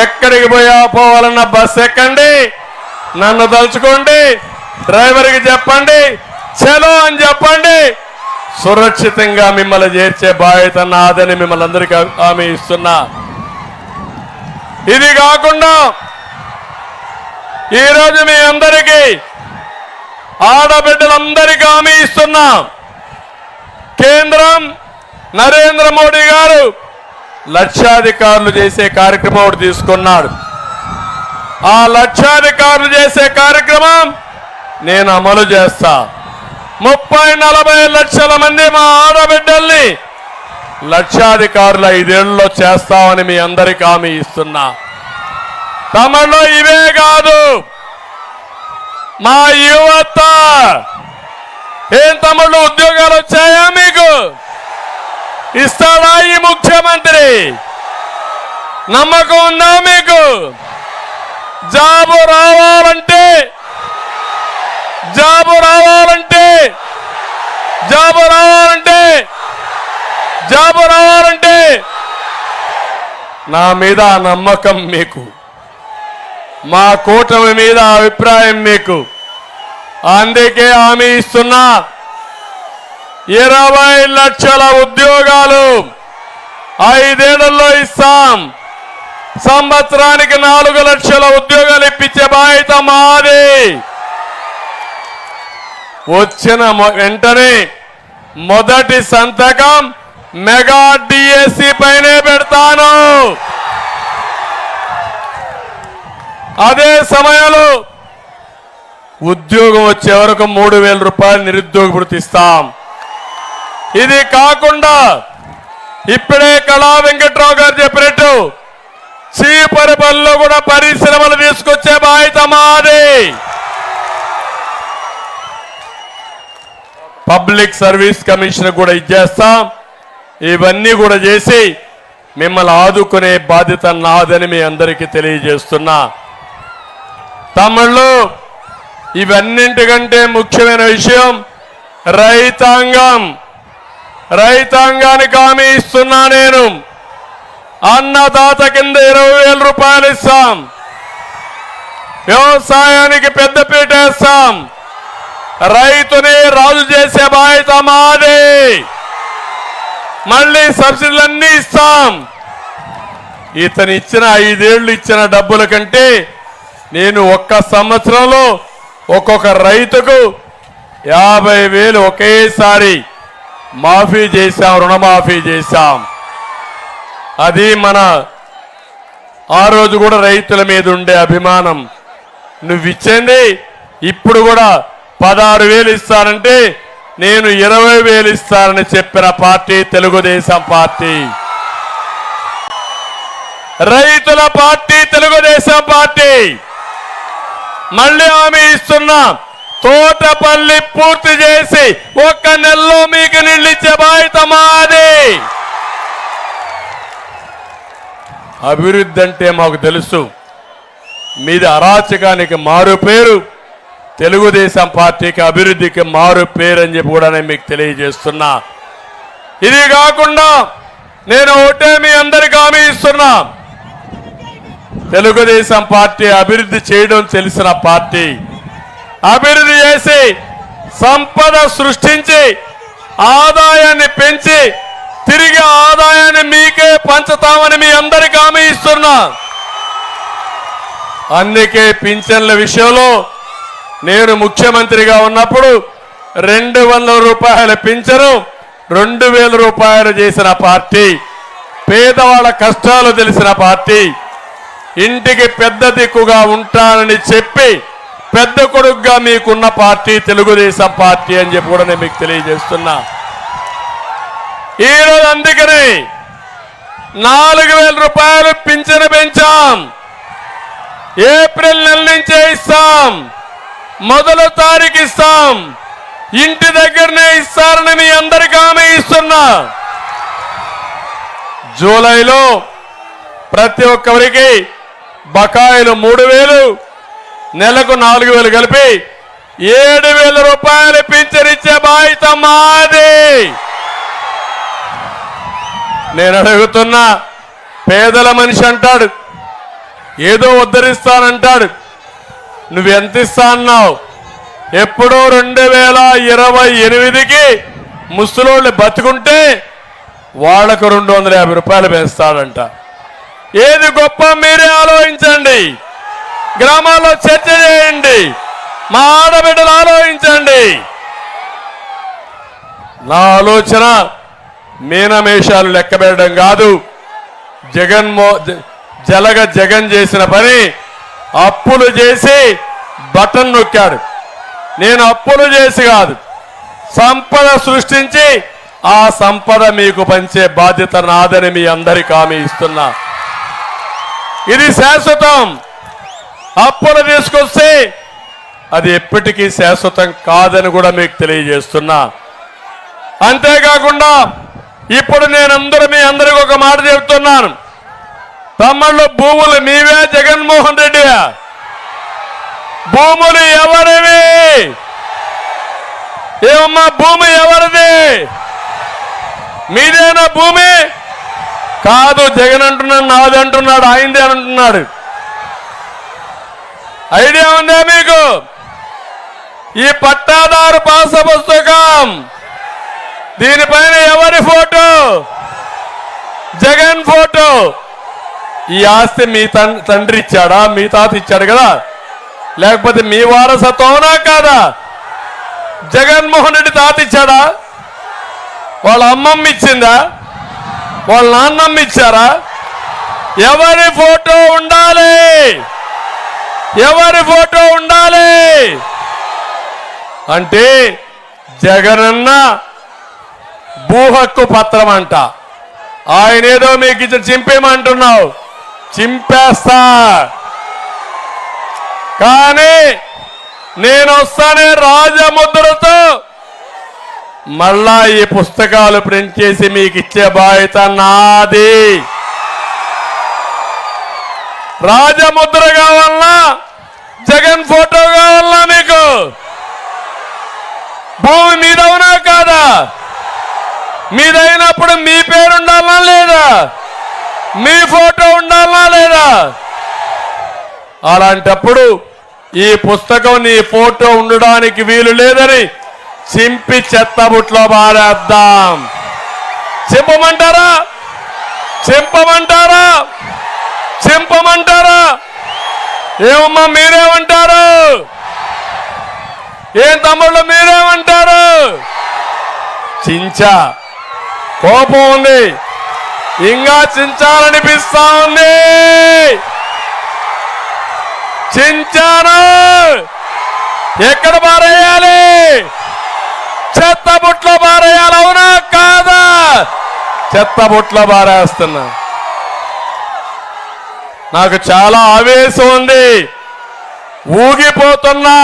ఎక్కడికి పోవాలన్న బస్ ఎక్కండి, నన్ను తలుచుకోండి, డ్రైవర్కి చెప్పండి, చలో అని చెప్పండి, సురక్షితంగా మిమ్మల్ని చేర్చే బాధ్యత నాదని మిమ్మల్ని అందరికీ హామీ ఇస్తున్నా. ఇది కాకుండా ఈరోజు మీ అందరికీ ఆడబిడ్డలందరికీ హామీ ఇస్తున్నా. కేంద్రం నరేంద్ర మోడీ గారు లక్షాధికారులు చేసే కార్యక్రమం ఒకటి తీసుకున్నాడు. ఆ లక్షాధికారులు చేసే కార్యక్రమం నేను అమలు చేస్తా. 30-40 లక్షల మంది మా ఆడబిడ్డల్ని లక్షాధికారులు 5 ఏళ్లలో చేస్తామని మీ అందరికీ హామీ ఇస్తున్నా. తమలో ఇవే కాదు, మా యువత, ఏం తమ్ముళ్ళు ఉద్యోగాలు వచ్చాయా మీకు? ఇస్తాడా ఈ ముఖ్యమంత్రి? నమ్మకం ఉందా మీకు? జాబు రావాలంటే జాబు రావాలంటే జాబు రావాలంటే జాబు రావాలంటే నా మీద నమ్మకం మీకు, మా కూటమి మీద అభిప్రాయం మీకు. అందుకే హామీ ఇస్తున్నా, 20 లక్షల ఉద్యోగాలు 5 ఏళ్లలో ఇస్తాం. సంవత్సరానికి 4 లక్షల ఉద్యోగాలు ఇప్పించే బాధ్యత మాది. వచ్చిన వెంటనే మొదటి సంతకం మెగా డిఎస్సి పైనే పెడతాను. అదే సమయంలో ఉద్యోగం వచ్చే వరకు 3,000 రూపాయలు నిరుద్యోగ భృతి ఇస్తాం. ఇది కాకుండా ఇప్పుడే కళా వెంకట్రావు గారు చెప్పినట్టు చీపరిపల్లిలో కూడా పరిశ్రమలు తీసుకొచ్చే బాధ్యత మాది. పబ్లిక్ సర్వీస్ కమిషన్ కూడా ఇచ్చేస్తాం. ఇవన్నీ కూడా చేసి మిమ్మల్ని ఆదుకునే బాధ్యత నాదని మీ అందరికీ తెలియజేస్తున్నా. తమిళ్ళు, ఇవన్నింటికంటే ముఖ్యమైన విషయం రైతాంగం. రైతాంగానికి హామీ ఇస్తున్నా. నేను అన్నదాత కింద 20,000 రూపాయలు ఇస్తాం. వ్యవసాయానికి పెద్దపీట వేస్తాం. రైతుని రాజు చేసే బాధ్యత మాది. మళ్ళీ సబ్సిడీలన్నీ ఇస్తాం. ఇతను ఇచ్చిన 5 ఏళ్లు ఇచ్చిన డబ్బుల కంటే నేను ఒక్క సంవత్సరంలో ఒక్కొక్క రైతుకు 50,000 ఒకేసారి మాఫీ చేశాం, రుణమాఫీ చేశాం. అది మన ఆ రోజు కూడా రైతుల మీద ఉండే అభిమానం. నువ్వు ఇచ్చింది ఇప్పుడు కూడా 16,000 ఇస్తానంటే నేను 20,000 ఇస్తానని చెప్పిన పార్టీ తెలుగుదేశం పార్టీ. రైతుల పార్టీ తెలుగుదేశం పార్టీ. మళ్ళీ హామీ ఇస్తున్నా, తోటపల్లి పూర్తి చేసి 1 నెలలో మీకు నీళ్ళు ఇచ్చే బాధ్యత మాది. అభివృద్ధి అంటే మాకు తెలుసు, మీది అరాచకానికి మారు పేరు, తెలుగుదేశం పార్టీకి అభివృద్ధికి మారు పేరు అని చెప్పి కూడా నేను మీకు తెలియజేస్తున్నా. ఇది కాకుండా నేను ఒకటే మీ అందరికీ హామీ ఇస్తున్నా, తెలుగుదేశం పార్టీ అభివృద్ధి చేయడం తెలిసిన పార్టీ. అభివృద్ధి చేసి సంపద సృష్టించి ఆదాయాన్ని పెంచి తిరిగి ఆదాయాన్ని మీకే పంచుతామని మీ అందరికీ హామీ ఇస్తున్నా. అందుకే పింఛన్ల విషయంలో నేను ముఖ్యమంత్రిగా ఉన్నప్పుడు 200 రూపాయల పింఛను 2,000 రూపాయలు చేసిన పార్టీ. పేదవాళ్ళ కష్టాలు తెలిసిన పార్టీ. ఇంటికి పెద్ద దిక్కుగా ఉంటానని చెప్పి పెద్ద కొడుకుగా మీకున్న పార్టీ తెలుగుదేశం పార్టీ అని చెప్పి కూడా నేను మీకు తెలియజేస్తున్నా. ఈరోజు అందుకని 4,000 రూపాయలు పింఛను పెంచాం. ఏప్రిల్ నెల నుంచే ఇస్తాం, మొదటి తారీఖు ఇస్తాం, ఇంటి దగ్గరనే ఇస్తారని మీ అందరికీ హామీ ఇస్తున్నా. జూలైలో ప్రతి ఒక్కరికి బకాయిలు 3,000, నెలకు 4,000 కలిపి 7,000 రూపాయలు పింఛనిచ్చే బాధ్యత మాది. నేను అడుగుతున్నా, పేదల మనిషి అంటాడు, ఏదో ఉద్ధరిస్తానంటాడు, నువ్వెంత ఇస్తా అన్నావు? ఎప్పుడో 2028కి ముసలోళ్ళు బతుకుంటే వాళ్లకు 250 రూపాయలు పెంచుతాడంట. ఏది గొప్ప మీరే ఆలోచించండి. గ్రామాల్లో చర్చ చేయండి, మా ఆడబిడ్డలు ఆలోచించండి. నా ఆలోచన మీనమేషాలు లెక్క పెట్టడం కాదు. జగన్ చేసిన పని అప్పులు చేసి బటన్ నొక్కాడు. నేను అప్పులు చేసి కాదు, సంపద సృష్టించి ఆ సంపద మీకు పంచే బాధ్యత నాదని మీ అందరికీ హామీ ఇస్తున్నా. ఇది శాశ్వతం. అప్పులు తీసుకొస్తే అది ఎప్పటికీ శాశ్వతం కాదని కూడా మీకు తెలియజేస్తున్నా. అంతేకాకుండా ఇప్పుడు నేనందరూ మీ అందరికీ ఒక మాట చెప్తున్నాను. తమ్ముళ్ళు, భూములు మీవే జగన్మోహన్ రెడ్డివే? భూములు ఎవరివి? ఏమమ్మా, భూమి ఎవరిది? మీదేనా భూమి? కాదు, జగన్ అంటున్నాడు, నాది అంటున్నాడు, ఆయనదే అంటున్నాడు. ఐడియా ఉందా మీకు? ఈ పట్టాదారు పాస పుస్తకం, దీనిపైన ఎవరి ఫోటో? జగన్ ఫోటో. ఈ ఆస్తి మీ తండ్రి ఇచ్చాడా, మీ తాత ఇచ్చాడు కదా, లేకపోతే మీ వారసత్వమా కాదా? జగన్మోహన్ రెడ్డి తాత ఇచ్చాడా? వాళ్ళ అమ్మమ్మ ఇచ్చిందా? వాళ్ళ నాన్నమ్మ ఇచ్చారా? ఎవరి ఫోటో ఉండాలి? ఎవరి ఫోటో ఉండాలి? అంటే జగనన్న భూ హక్కు పత్రం అంట. ఆయనేదో మీకు ఇచ్చి చింపేమంటున్నావు, చింపేస్తా. కానీ నేను వస్తానే రాజముద్రతో మళ్ళా ఈ పుస్తకాలు ప్రింట్ చేసి మీకు ఇచ్చే బాధ్యత నాది. రాజముద్ర కావాలన్నా, జగన్ ఫోటో కావాలన్నా మీకు? భూమి మీదవునా కాదా? మీదైనప్పుడు మీ పేరు ఉండాలా లేదా? మీ ఫోటో ఉండాలా లేదా? అలాంటప్పుడు ఈ పుస్తకం నీ ఫోటో ఉండడానికి వీలు లేదని చింపి చెత్తబుట్లో పారేద్దాం. చింపమంటారా? చింపమంటారా? చింపమంటారా? ఏమమ్మా, మీరేమంటారు? ఏం తమ్ముళ్ళు మీరేమంటారు? చించా కోపం ఉంది, ఇంకా చించాలనిపిస్తా ఉంది. చించాను ఎక్కడ పారేయాలి? చెత్త బుట్లో పారేయాలి, అవునా కాదా? చెత్త బుట్లో పారేస్తున్నా. నాకు చాలా ఆవేశం ఉంది, ఊగిపోతున్నా.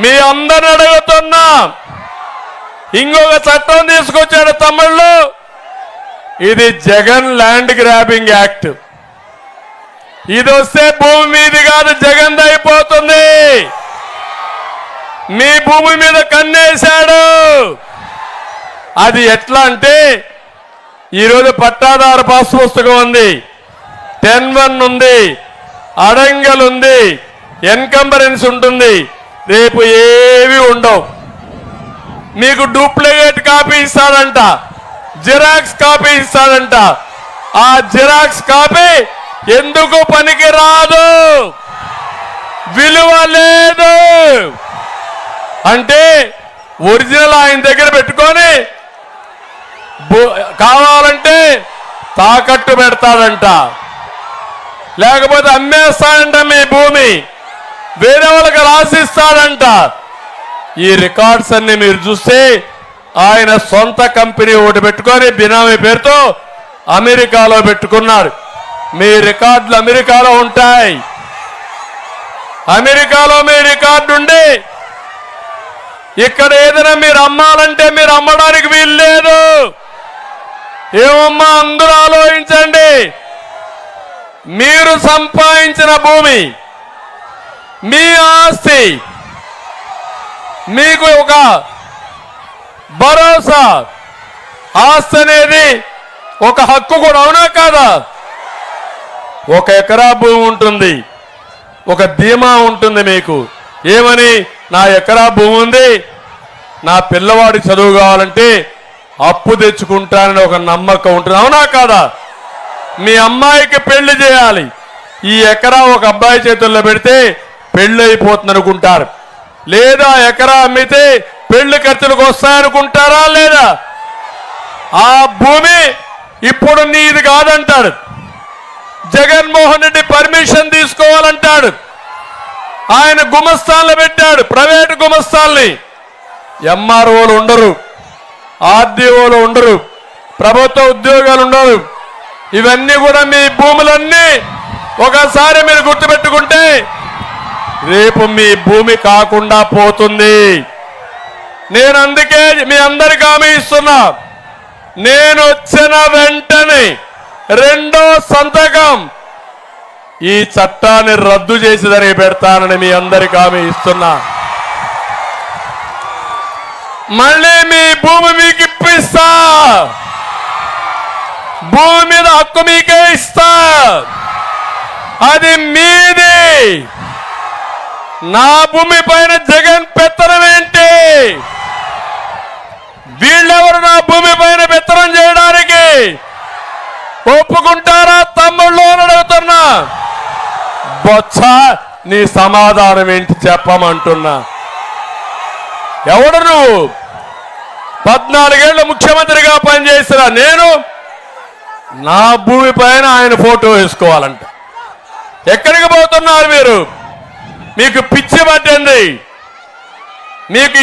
మీ అందరిని అడుగుతున్నా, ఇంకొక చట్టం తీసుకొచ్చాడు తమ్ముళ్ళు. ఇది జగన్ ల్యాండ్ గ్రాబింగ్ యాక్ట్. ఇది వస్తే భూమి మీది కాదు, జగన్ అయిపోతుంది. మీ భూమి మీద కన్నేశాడు. అది ఎట్లా అంటే, ఈరోజు పట్టాదారు పాస్ పుస్తకం ఉంది, 10(1) ఉంది, అడంగల్ ఉంది, ఎన్కంబరెన్స్ ఉంటుంది. రేపు ఏవి ఉండవు. మీకు డూప్లికేట్ కాపీ ఇస్తాడంట, జిరాక్స్ కాపీ ఇస్తాడంట. ఆ జిరాక్స్ కాపీ ఎందుకు పనికి రాదు? విలువ లేదు. అంటే ఒరిజినల్ ఆయన దగ్గర పెట్టుకొని కావాలంటే తాకట్టు పెడతాడంట, లేకపోతే అమ్మేస్తాడంట మీ భూమి, వేరే వాళ్ళకి రాసిస్తాడంట. ఈ రికార్డ్స్ అన్ని మీరు చూస్తే ఆయన సొంత కంపెనీ ఒకటి పెట్టుకొని బినామీ పేరుతో అమెరికాలో పెట్టుకున్నాడు. మీ రికార్డులు అమెరికాలో ఉంటాయి. అమెరికాలో మీ రికార్డు ఉండి ఇక్కడ ఏదైనా మీరు అమ్మాలంటే మీరు అమ్మడానికి వీలు లేదు. ఏమమ్మా అందరూ ఆలోచించండి. మీరు సంపాదించిన భూమి మీ ఆస్తి, మీకు ఒక భరోసా. ఆస్తి అనేది ఒక హక్కు కూడా, అవునా కాదా? 1 ఎకరా భూమి ఉంటుంది, ఒక ధీమా ఉంటుంది మీకు. ఏమని? నా ఎకరా భూమి ఉంది, నా పిల్లవాడి చదువు కావాలంటే అప్పు తెచ్చుకుంటానని ఒక నమ్మకం ఉంటుంది, అవునా కాదా? మీ అమ్మాయికి పెళ్లి చేయాలి, ఈ ఎకరా ఒక అబ్బాయి చేతుల్లో పెడితే పెళ్లి అయిపోతుంది అనుకుంటారు. లేదా ఎకరా అమ్మితే పెళ్లి ఖర్చులకు వస్తాయనుకుంటారా? లేదా? ఆ భూమి ఇప్పుడు నీది కాదంటాడు. జగన్మోహన్ రెడ్డి పర్మిషన్ తీసుకోవాలంటాడు. ఆయన గుమస్తాన్లు పెట్టాడు, ప్రైవేటు గుమస్తాల్ని. ఎంఆర్ఓలు ఉండరు, ఆర్డీఓలు ఉండరు, ప్రభుత్వ ఉద్యోగాలు ఉండరు. ఇవన్నీ కూడా మీ భూములన్నీ ఒకసారి మీరు గుర్తుపెట్టుకుంటే రేపు మీ భూమి కాకుండా పోతుంది. నేను అందుకే మీ అందరికీ హామీ ఇస్తున్నా, నేను వచ్చిన వెంటనే 2వ సంతకం ఈ చట్టాన్ని రద్దు చేసేదని పెడతానని మీ అందరికీ హామీ ఇస్తున్నా. మళ్ళీ మీ భూమి మీకు ఇప్పిస్తా, భూమి మీద హక్కు మీకే ఇస్తా. అది మీది. నా భూమి పైన జగన్ పెత్తనం ఏంటి? వీళ్ళెవరు నా భూమి పైన పెత్తనం చేయడానికి? ఒప్పుకుంటారా తమ్ముళ్ళు అని అడుగుతున్నా. బొత్స, నీ సమాధానం ఏంటి చెప్పమంటున్నా. ఎవడు నువ్వు? 14 ఏళ్ళు ముఖ్యమంత్రిగా పనిచేసిన నేను నా భూమి పైన ఆయన ఫోటో వేసుకోవాలంట. ఎక్కడికి పోతున్నారు మీరు? మీకు పిచ్చి పట్టింది, మీకు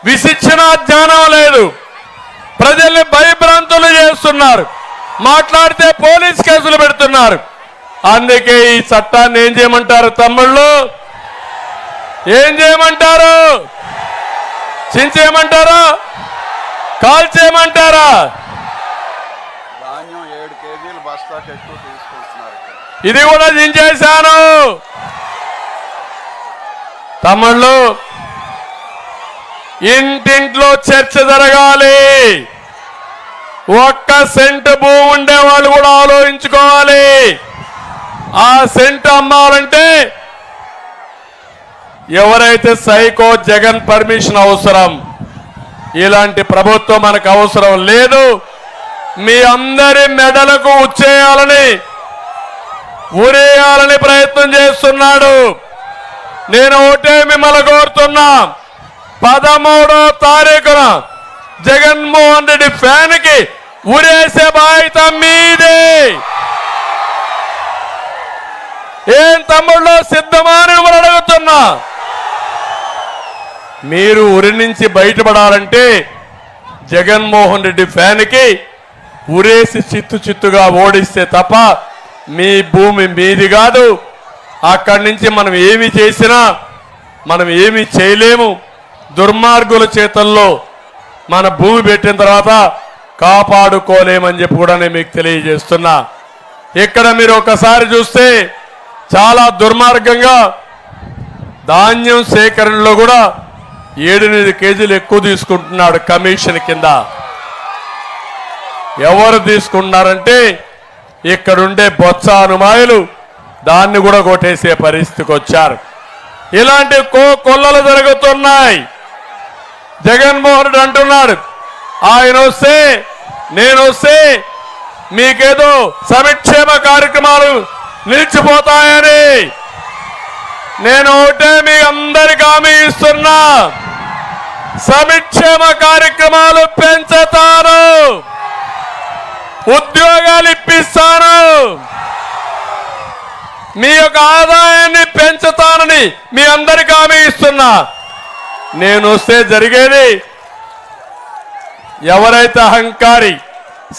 విశిక్షణ జ్ఞానం లేదు, ప్రజల్ని భయభ్రాంతులు చేస్తున్నారు, మాట్లాడితే పోలీస్ కేసులు పెడుతున్నారు. అందుకే ఈ చట్టాన్ని ఏం చేయమంటారు తమ్ముళ్ళు? ఏం చేయమంటారు? చించేయమంటారా? కాల్ చేయమంటారా? ధాన్యం 7 కేజీలు బస్తాకి ఎక్కువ తీసుకొస్తున్నారు. ఇది కూడా దించేశాను. తమ్ముళ్ళు, ఇంటింట్లో చర్చ జరగాలి. 1 సెంటు భూమి ఉండే వాళ్ళు కూడా ఆలోచించుకోవాలి. ఆ సెంటు అమ్మాలంటే ఎవరైతే సైకో జగన్ పర్మిషన్ అవసరం. ఇలాంటి ప్రభుత్వం మనకు అవసరం లేదు. మీ అందరి మెడలకు ఉచ్చేయాలని, ఊరేయాలని ప్రయత్నం చేస్తున్నాడు. నేను ఒకటే మిమ్మల్ని కోరుతున్నా, 13వ తారీఖున జగన్మోహన్ రెడ్డి ఫ్యాన్ కి ఉరేసే బాధ్యత మీదే. ఏం తమ్ముళ్ళు సిద్ధమా అని మిమ్మల్ని అడుగుతున్నా. మీరు ఉరి నుంచి బయటపడాలంటే జగన్మోహన్ రెడ్డి ఫ్యాన్ కి ఉరేసి చిత్తుగా ఓడిస్తే తప్ప మీ భూమి మీది కాదు. అక్కడి నుంచి మనం ఏమి చేసినా మనం ఏమి చేయలేము. దుర్మార్గుల చేతుల్లో మన భూమి పెట్టిన తర్వాత కాపాడుకోలేమని చెప్పి కూడా నేను మీకు తెలియజేస్తున్నా. ఇక్కడ మీరు ఒకసారి చూస్తే చాలా దుర్మార్గంగా ధాన్యం సేకరణలో కూడా 7-8 కేజీలు ఎక్కువ తీసుకుంటున్నాడు కమిషన్ కింద. ఎవరు తీసుకున్నారంటే ఇక్కడుండే బొత్స అనుమాయులు దాన్ని కూడా కొట్టేసే పరిస్థితికి వచ్చారు. ఇలాంటి కొల్లలు జరుగుతున్నాయి. జగన్మోహన్ రెడ్డి అంటున్నాడు, ఆయన వస్తే నేను వస్తే మీకేదో సంక్షేమ కార్యక్రమాలు నిలిచిపోతాయని. నేను ఒకటే మీ అందరికి హామీ ఇస్తున్నా, సంక్షేమ కార్యక్రమాలు పెంచుతాను, ఉద్యోగాలు ఇప్పిస్తాను, మీ యొక్క ఆదాయాన్ని పెంచుతానని మీ అందరికి హామీ ఇస్తున్నా. నేను వస్తే జరిగేది, ఎవరైతే అహంకారి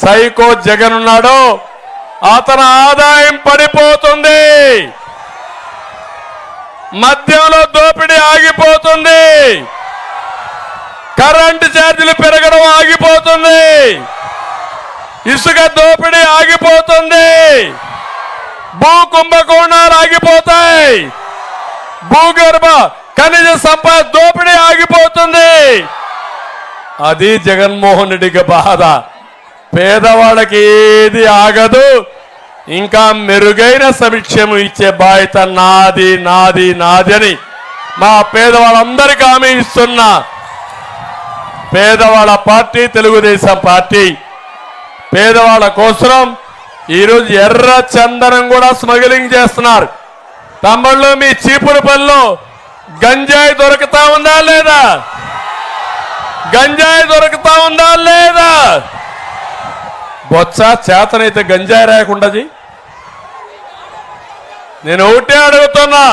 సైకో జగన్ ఉన్నాడో అతని ఆదాయం పడిపోతుంది, మద్యంలో దోపిడీ ఆగిపోతుంది, కరెంటు ఛార్జీలు పెరగడం ఆగిపోతుంది, ఇసుక దోపిడీ ఆగిపోతుంది, భూ కుంభకోణాలు ఆగిపోతాయి, భూగర్భ ఖనిజ సంపద దోపిడీ ఆగిపోతుంది. అది జగన్మోహన్ రెడ్డికి బాధ. పేదవాళ్ళకి ఏది ఆగదు. ఇంకా మెరుగైన సంక్షేమం ఇచ్చే బాధ్యత నాది నాది నాది అని మా పేదవాళ్ళందరికీ హామీ ఇస్తున్నా. పేదవాళ్ళ పార్టీ తెలుగుదేశం పార్టీ. పేదవాళ్ళ కోసం ఈరోజు ఎర్ర చందనం కూడా స్మగ్లింగ్ చేస్తున్నారు. తమ్ముళ్ళు మీ చీపురుపల్లిలో గంజాయి దొరుకుతా ఉందా లేదా? గంజాయి దొరుకుతా ఉందా లేదా? బొత్స చేతనైతే గంజాయి రాయకుండా నేను ఒకటే అడుగుతున్నా,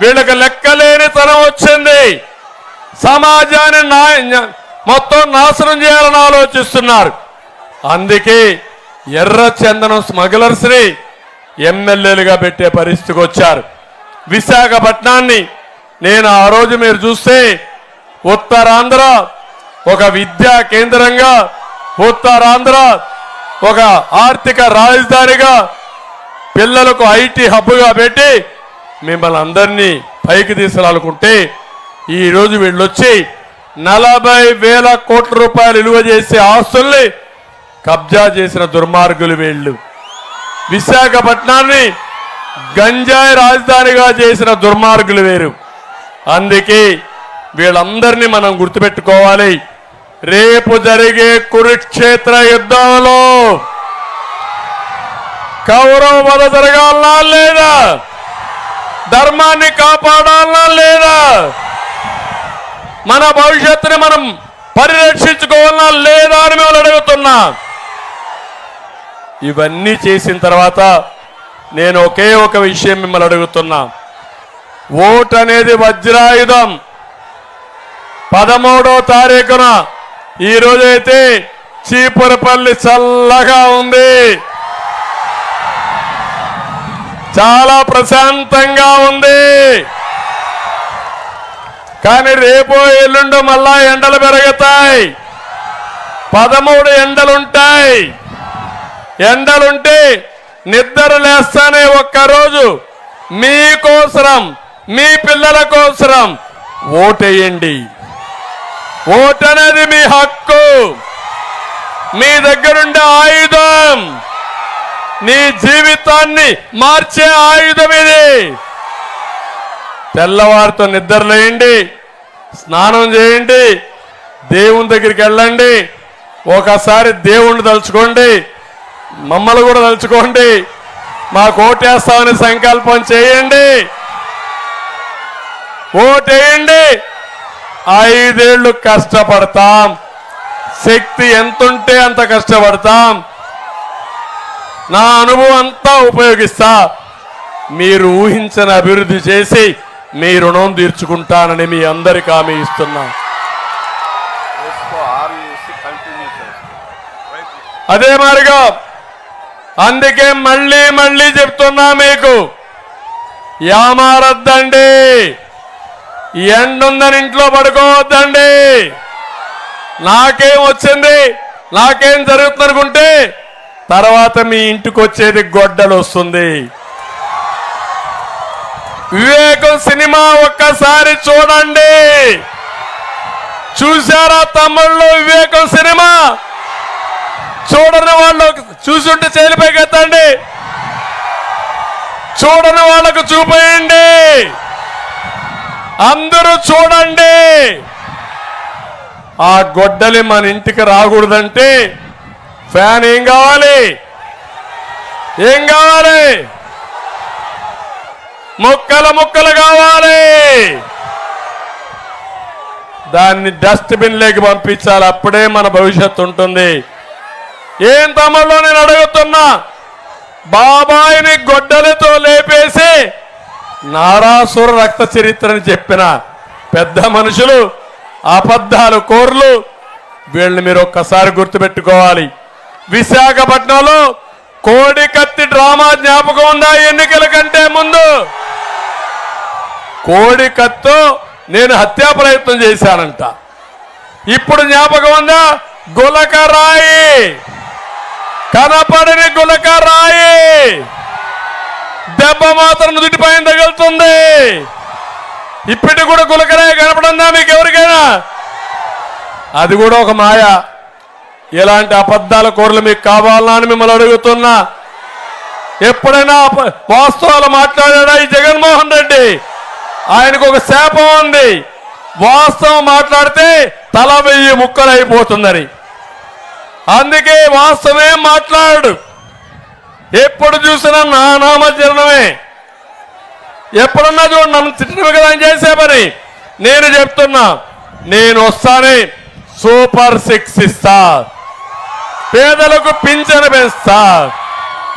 వీళ్ళకి లెక్కలేని తనం వచ్చింది. సమాజాన్ని మొత్తం నాశనం చేయాలని ఆలోచిస్తున్నారు. అందుకే ఎర్ర చందనం స్మగ్లర్స్ ని ఎమ్మెల్యేలుగా పెట్టే పరిస్థితికి వచ్చారు. విశాఖపట్నాన్ని నేను ఆ రోజు మీరు చూస్తే ఉత్తరాంధ్ర ఒక విద్యా కేంద్రంగా, ఉత్తరాంధ్ర ఒక ఆర్థిక రాజధానిగా, పిల్లలకు ఐటీ హబ్గా పెట్టి మిమ్మల్ని అందరినీ పైకి తీసుకురాలనుకుంటే ఈరోజు వీళ్ళొచ్చి 40,000 కోట్ల రూపాయలు విలువ చేసే ఆస్తుల్ని కబ్జా చేసిన దుర్మార్గులు వీళ్ళు. విశాఖపట్నాన్ని గంజాయి రాజధానిగా చేసిన దుర్మార్గులు వేరు. అందుకే వీళ్ళందరినీ మనం గుర్తుపెట్టుకోవాలి. రేపు జరిగే కురుక్షేత్ర యుద్ధంలో కౌరవ వధ జరగాలనా లేదా? ధర్మాన్ని కాపాడాలనా లేదా? మన భవిష్యత్తుని మనం పరిరక్షించుకోవాలనా లేదా అని మేము అడుగుతున్నా. ఇవన్నీ చేసిన తర్వాత నేను ఒకే ఒక విషయం మిమ్మల్ని అడుగుతున్నా. ఓటు అనేది వజ్రాయుధం. 13వ తారీఖున ఈ రోజైతే చీపురపల్లి చల్లగా ఉంది, చాలా ప్రశాంతంగా ఉంది. కానీ రేపో ఎల్లుండో మళ్ళా ఎండలు పెరుగుతాయి. 13 ఎండలుంటాయి. ఎండలుంటే నిద్ర లేస్తానే ఒక్కరోజు మీకోసరం, మీ పిల్లల కోసరం ఓటేయండి. ఓటు అనేది మీ హక్కు, మీ దగ్గరుండే ఆయుధం, నీ జీవితాన్ని మార్చే ఆయుధం ఇది. తెల్లవారితో నిద్రలేయండి, స్నానం చేయండి, దేవుని దగ్గరికి వెళ్ళండి, ఒకసారి దేవుణ్ణి తలుచుకోండి, మమ్మల్ని కూడా తలుచుకోండి, మాకు ఓటేస్తామని సంకల్పం చేయండి. ఓటేయండి. 5 ఏళ్ళు కష్టపడతాం. శక్తి ఎంతుంటే అంత కష్టపడతాం. నా అనుభవం అంతా ఉపయోగిస్తా. మీరు ఊహించిన అభివృద్ధి చేసి మీ రుణం తీర్చుకుంటానని మీ అందరికీ హామీ ఇస్తున్నా. అదే మారిగా అందుకే మళ్ళీ మళ్ళీ చెప్తున్నా, మీకు యామారద్దండి. ఎండుందని ఇంట్లో పడుకోవద్దండి. నాకేం వచ్చింది, నాకేం జరుగుతుంది అనుకుంటే తర్వాత మీ ఇంటికి వచ్చేది గొడ్డలు వస్తుంది. వివేకం సినిమా ఒక్కసారి చూడండి. చూశారా తమ్ముళ్ళు వివేకం సినిమా? చూడని వాళ్ళు చూసుంటే చేలిపైకి ఎత్తండి. చూడని వాళ్ళకు చూపేయండి. అందరూ చూడండి. ఆ గొడ్డలి మన ఇంటికి రాకూడదంటే ఫ్యాన్ ఏం కావాలి? ఏం కావాలి? ముక్కలు ముక్కలు కావాలి. దాన్ని డస్ట్బిన్ లేకి పంపించాలి. అప్పుడే మన భవిష్యత్తు ఉంటుంది. ఏం తమ్ముళ్ళు నేను అడుగుతున్నా, బాబాయిని గొడ్డలితో లేపేసి నారాసుర రక్త చరిత్రని చెప్పిన పెద్ద మనుషులు, అబద్ధాలు కోర్లు, వీళ్ళని మీరు ఒక్కసారి గుర్తుపెట్టుకోవాలి. విశాఖపట్నంలో కోడి కత్తి డ్రామా జ్ఞాపకం ఉందా? ఎన్నికల కంటే ముందు కోడి కత్తో నేను హత్యా ప్రయత్నం చేశానంట. ఇప్పుడు జ్ఞాపకం ఉందా? గులకరాయి, కనపడని గులకరాయి దెబ్బ మాత్రం నుదుటిపైన తగులుతుంది. ఇప్పటికి కూడా గులకరాయి కనపడిందా మీకు ఎవరికైనా? అది కూడా ఒక మాయ. ఇలాంటి అబద్ధాల కూరలు మీకు కావాలా అని మిమ్మల్ని అడుగుతున్నా. ఎప్పుడైనా వాస్తవాలు మాట్లాడాడా ఈ జగన్మోహన్ రెడ్డి? ఆయనకు ఒక శాపం ఉంది, వాస్తవం మాట్లాడితే తల 1000 ముక్కలు అయిపోతుందని. అందుకే వాస్తవమే మాట్లాడు. ఎప్పుడు చూసినా నా నామచరణమే. ఎప్పుడన్నా చూడండి, నన్ను తిట్టడమే కదా ఆయన చేసే పని. నేను చెప్తున్నా, నేను వస్తానే సూపర్ 6 ఇస్తా, పేదలకు పింఛను పెంచుతా,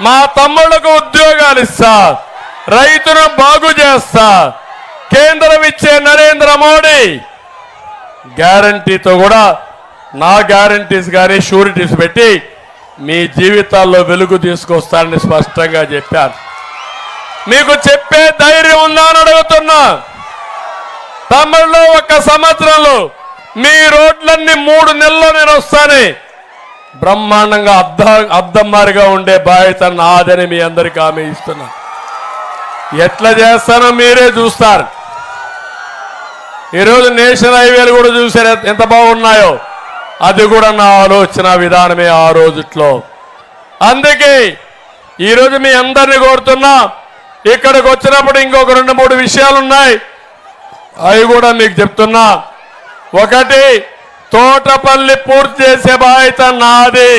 మా తమ్ముళ్లకు ఉద్యోగాలు ఇస్తా, రైతును బాగు చేస్తా, కేంద్రం ఇచ్చే నరేంద్ర మోడీ గ్యారంటీతో కూడా నా గ్యారంటీస్ కానీ షూరిటీస్ పెట్టి మీ జీవితాల్లో వెలుగు తీసుకొస్తానని స్పష్టంగా చెప్పాను. మీకు చెప్పే ధైర్యం ఉందా అని అడుగుతున్నా. తమిళలో 1 సంవత్సరంలో మీ రోడ్లన్నీ 3 నెలల్లో నేను వస్తానే బ్రహ్మాండంగా అద్దమారిగా ఉండే బాధ్యత నాదని మీ అందరికీ హామీ ఇస్తున్నా. ఎట్లా చేస్తానో మీరే చూస్తారు. ఈరోజు నేషనల్ హైవేలు కూడా చూసారు ఎంత బాగున్నాయో. అది కూడా నా ఆలోచన విధానమే ఆ రోజుట్లో. అందుకే ఈరోజు మీ అందరినీ కోరుతున్నా, ఇక్కడికి వచ్చినప్పుడు ఇంకొక 2-3 విషయాలు ఉన్నాయి, అవి కూడా మీకు చెప్తున్నా. ఒకటి, తోటపల్లి పూర్తి చేసే బాధ్యత నాది.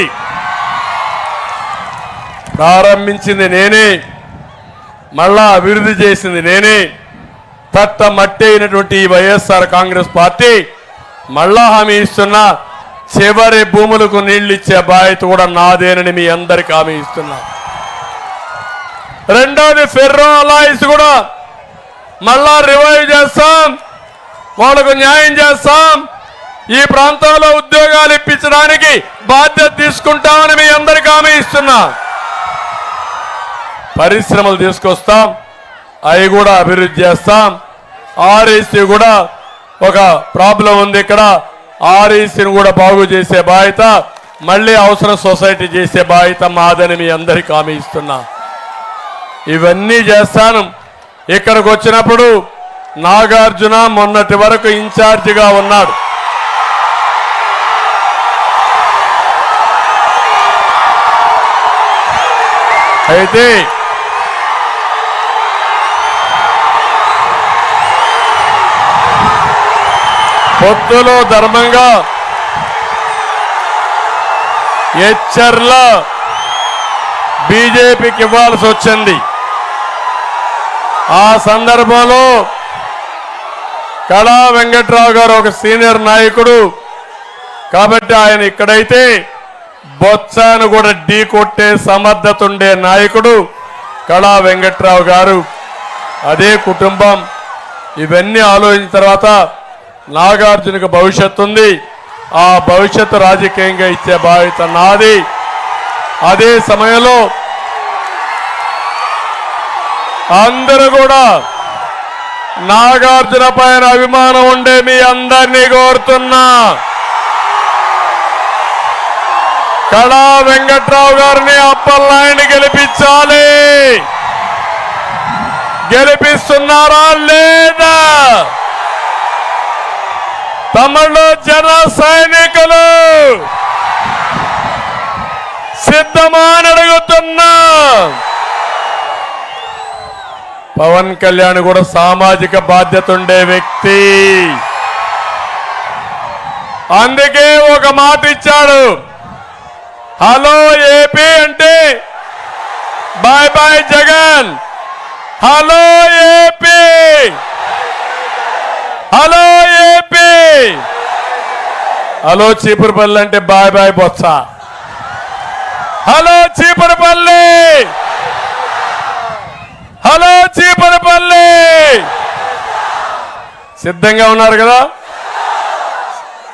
ప్రారంభించింది నేనే, మళ్ళా అభివృద్ధి చేసింది నేనే. తట్ట మట్టి అయినటువంటి ఈ వైఎస్ఆర్ కాంగ్రెస్ పార్టీ మళ్ళా హామీ ఇస్తున్నా, చివరి భూములకు నీళ్లు ఇచ్చే బాధ్యత కూడా నాదేనని మీ అందరికీ హామీ ఇస్తున్నా. రెండోది, ఫెర్రో అలాయిస్ కూడా మళ్ళా రివైవ్ చేస్తాం, వాళ్ళకు న్యాయం చేస్తాం. ఈ ప్రాంతంలో ఉద్యోగాలు ఇప్పించడానికి బాధ్యత తీసుకుంటామని మీ అందరికీ హామీ ఇస్తున్నా. పరిశ్రమలు తీసుకొస్తాం, అవి కూడా అభివృద్ధి చేస్తాం. ఆర్ఈసీ కూడా ఒక ప్రాబ్లం ఉంది ఇక్కడ, ఆర్ఈసీని కూడా బాగు చేసే బాధ్యత, మళ్ళీ అవసరం సొసైటీ చేసే బాధ్యత మాదని మీ అందరికీ హామీ ఇస్తున్నా. ఇవన్నీ చేస్తాను. ఇక్కడికి వచ్చినప్పుడు నాగార్జున మొన్నటి వరకు ఇన్ఛార్జిగా ఉన్నాడు. అయితే పొత్తులో ధర్మంగా హెచ్చర్ల బీజేపీకి ఇవ్వాల్సి వచ్చింది. ఆ సందర్భంలో కళా వెంకట్రావు గారు ఒక సీనియర్ నాయకుడు కాబట్టి ఆయన ఇక్కడైతే బొత్సాను కూడా ఢీ కొట్టే సమర్థత ఉండే నాయకుడు కళా వెంకట్రావు గారు. అదే కుటుంబం. ఇవన్నీ ఆలోచించిన తర్వాత నాగార్జునకు భవిష్యత్తు ఉంది. ఆ భవిష్యత్తు రాజకీయంగా ఇచ్చే బాధ్యత నాది. అదే సమయంలో అందరూ కూడా నాగార్జున పైన అభిమానం ఉండే మీ అందరినీ కోరుతున్నా, కళా వెంకట్రావు గారిని అప్పలనాయుడిని గెలిపించాలి. గెలిపిస్తున్నారా లేదా? తమిళ జన సైనికులు సిద్ధమా అని అడుగుతున్నా. పవన్ కళ్యాణ్ కూడా సామాజిక బాధ్యత ఉండే వ్యక్తి. అందుకే ఒక మాట ఇచ్చాడు, హలో ఏపీ అంటే bye bye Jagan. Hello AP, hello AP, hello Cheepurupalli అంటే bye bye Botsa. Hello Cheepurupalli, hello Cheepurupalli. సిద్ధంగా ఉన్నారు కదా?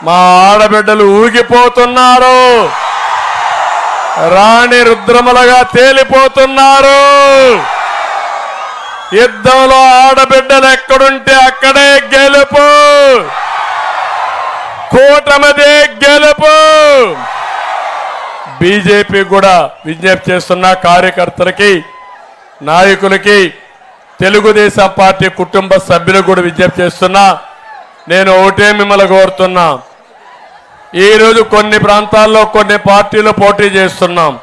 మా ఆడబిడ్డలు ఊగిపోతున్నారు, రాణి రుద్రమలుగా తేలిపోతున్నారు. యుద్ధంలో ఆడబిడ్డలు ఎక్కడుంటే అక్కడే గెలుపు, కూటమిదే గెలుపు. బీజేపీ కూడా విజ్ఞప్తి చేస్తున్న కార్యకర్తలకి, నాయకులకి, తెలుగుదేశం పార్టీ కుటుంబ సభ్యులకు కూడా విజ్ఞప్తి చేస్తున్నా. నేను ఒకటే మిమ్మల్ని కోరుతున్నా, ఈరోజు కొన్ని ప్రాంతాల్లో కొన్ని పార్టీలు పోటీ చేస్తున్నాం.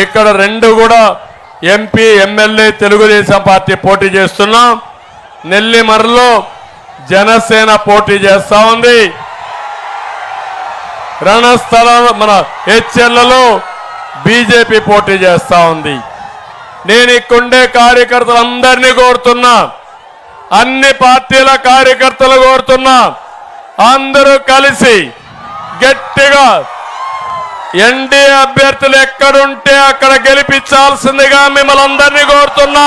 ఇక్కడ రెండు కూడా ఎంపీ ఎమ్మెల్యే తెలుగుదేశం పార్టీ పోటీ చేస్తున్నాం. నెల్లిమర్రలో జనసేన పోటీ చేస్తా ఉంది. రణస్థలం మన హెచ్ఎల్లలో బీజేపీ పోటీ చేస్తా ఉంది. నేను ఇక్కడుండే కార్యకర్తలందరినీ కోరుతున్నా, అన్ని పార్టీల కార్యకర్తలు కోరుతున్నా, అందరూ కలిసి గట్టిగా ఎన్డీఏ అభ్యర్థులు ఎక్కడుంటే అక్కడ గెలిపించాల్సిందిగా మిమ్మల్ని అందరినీ కోరుతున్నా.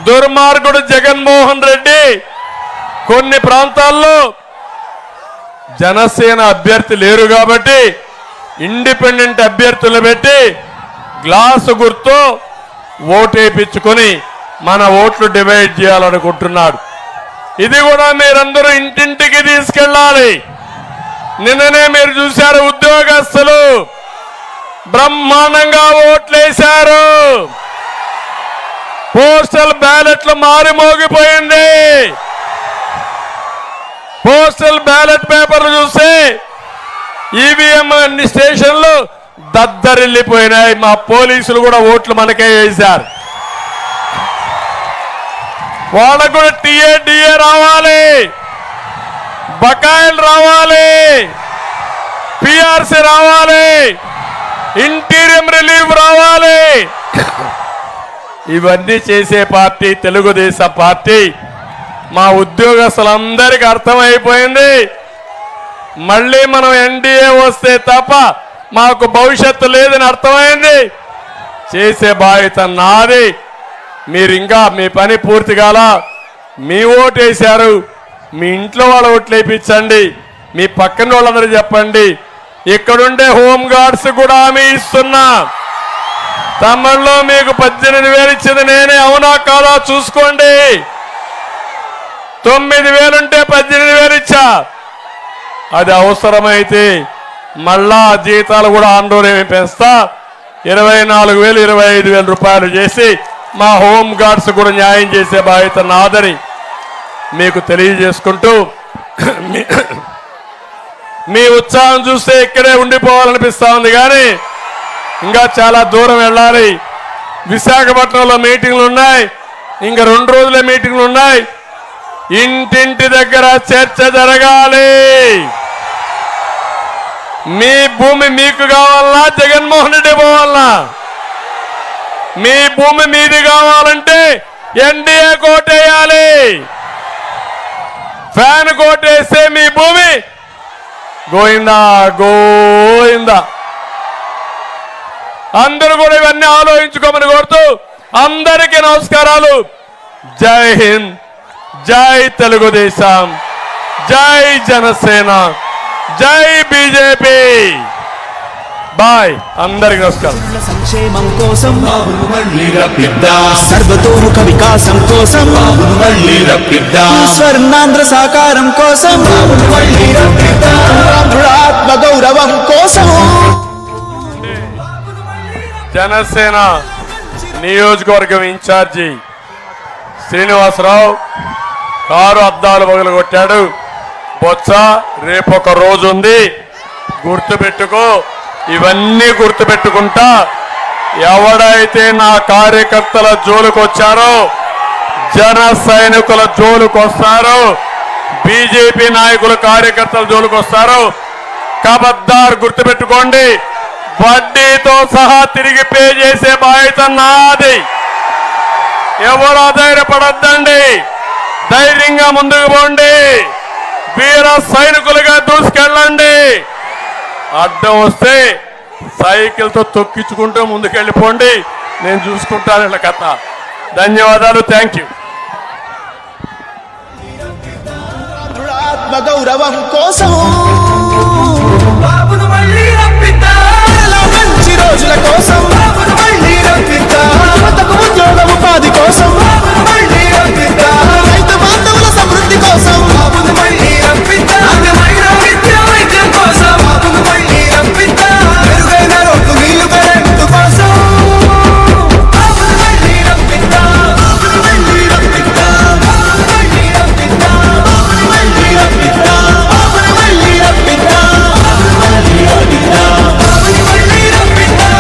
దుర్మార్గుడు జగన్మోహన్ రెడ్డి కొన్ని ప్రాంతాల్లో జనసేన అభ్యర్థి లేరు కాబట్టి ఇండిపెండెంట్ అభ్యర్థులు పెట్టి గ్లాసు గుర్తు ఓటేపించుకొని మన ఓట్లు డివైడ్ చేయాలనుకుంటున్నాడు. ఇది కూడా మీరందరూ ఇంటింటికి తీసుకెళ్ళాలి. నిన్ననే మీరు చూశారు, ఉద్యోగస్తులు బ్రహ్మాండంగా ఓట్లేశారు. పోస్టల్ బ్యాలెట్లు మారిమోగిపోయింది. పోస్టల్ బ్యాలెట్ పేపర్లు చూస్తే ఈవీఎం అన్ని స్టేషన్లు దద్దరిల్లిపోయినాయి. మా పోలీసులు కూడా ఓట్లు మనకే వేశారు. వాళ్ళకు కూడా టీఏ డిఏ రావాలి, బకాయిలు రావాలి, పిఆర్సీ రావాలి, ఇంటీరియం రిలీఫ్ రావాలి. ఇవన్నీ చేసే పార్టీ తెలుగుదేశం పార్టీ. మా ఉద్యోగస్తులందరికీ అర్థమైపోయింది, మళ్ళీ మనం ఎన్డీఏ వస్తే తప్ప మాకు భవిష్యత్తు లేదని అర్థమైంది. చేసే బాధ్యత నాది. మీరు ఇంకా మీ పని పూర్తి కాల, మీ ఓటేశారు, మీ ఇంట్లో వాళ్ళ ఓట్లు వేయించండి, మీ పక్కన వాళ్ళందరూ చెప్పండి. ఇక్కడుండే హోమ్ గార్డ్స్ కూడా హామీ ఇస్తున్నా, తమిళలో మీకు 18,000 ఇచ్చింది నేనే, అవునా కాదా చూసుకోండి. 9,000 ఉంటే 18,000 ఇచ్చా. అది అవసరమైతే మళ్ళా జీతాలు కూడా ఆందోళన పెంచుతా, 24,000 25,000 రూపాయలు చేసి మా హోమ్ గార్డ్స్ కూడా న్యాయం చేసే బాధ్యత నాదని మీకు తెలియజేసుకుంటూ, మీ ఉత్సాహం చూస్తే ఇక్కడే ఉండిపోవాలనిపిస్తా ఉంది, కానీ ఇంకా చాలా దూరం వెళ్ళాలి. విశాఖపట్నంలో మీటింగ్లు ఉన్నాయి, ఇంకా 2 రోజులే మీటింగ్లు ఉన్నాయి. ఇంటింటి దగ్గర చర్చ జరగాలి. మీ భూమి మీకు కావాలన్నా జగన్మోహన్ రెడ్డి పోవాలన్నా? మీ భూమి మీది కావాలంటే ఎన్డీఏ కోటేయాలి. ఫ్యాన్ కోటేస్తే మీ భూమి గోయిందా గోయిందా. అందరూ కూడా ఇవన్నీ ఆలోచించుకోమని కోరుతూ అందరికీ నమస్కారాలు. జై హింద్, జై తెలుగుదేశం, జై జనసేన, జై బీజేపీ. బాయ్, అందరికీ నమస్కారం. సంక్షేమం కోసం సర్వతోముఖ వికాసం కోసం స్వర్ణాంధ్ర సాకారం కోసం ఆత్మ గౌరవం కోసం జనసేన నియోజకవర్గం ఇన్ఛార్జి శ్రీనివాసరావు కారు అద్దాలు పగలగొట్టాడు. బొత్స రేపొక రోజు ఉంది, గుర్తుపెట్టుకో. ఇవన్నీ గుర్తుపెట్టుకుంటా ఎవడైతే నా కార్యకర్తల జోలుకొచ్చారో, జన సైనికుల జోలుకొస్తారో, బీజేపీ నాయకుల కార్యకర్తల జోలుకొస్తారో కబద్దార్ గుర్తుపెట్టుకోండి. వడ్డీతో సహా తిరిగి పే చేసే బాధ్యత నాది. ఎవరు అధైర్యపడొద్దండి, ధైర్యంగా ముందుకు పోండి, వీర సైనికులుగా దూసుకెళ్ళండి. అడ్డం వస్తే సైకిల్తో తొక్కించుకుంటూ ముందుకెళ్ళిపోండి, నేను చూసుకుంటాను ఇలా కథ. ధన్యవాదాలు, థ్యాంక్ యూ. ఆత్మ గౌరవం కోసం బాబును మళ్ళీ రప్పిద్దాం. మంచి రోజుల కోసం బాబును మళ్ళీ రప్పిద్దాం. యువతకు ఉద్యోగ ఉపాధి కోసం బాబును మళ్ళీ రప్పిద్దాం. రైతు బాంధవుల సమృద్ధి కోసం బాబును మళ్ళీ రప్పిద్దాం. నాణ్యమైన విద్య వైద్యం కోసం బాబును మళ్ళీ రప్పిద్దాం. మెరుగైన రోడ్లు నీళ్లు కరెంటు కోసం బాబును మళ్ళీ రప్పిద్దాం. బాబును మళ్ళీ రప్పిద్దాం. బాబును మళ్ళీ రప్పిద్దాం. బాబును మళ్ళీ రప్పిద్దాం. బాబును మళ్ళీ రప్పిద్దాం. బాబును మళ్ళీ రప్పిద్దాం. బాబును మళ్ళీ రప్పిద్దాం.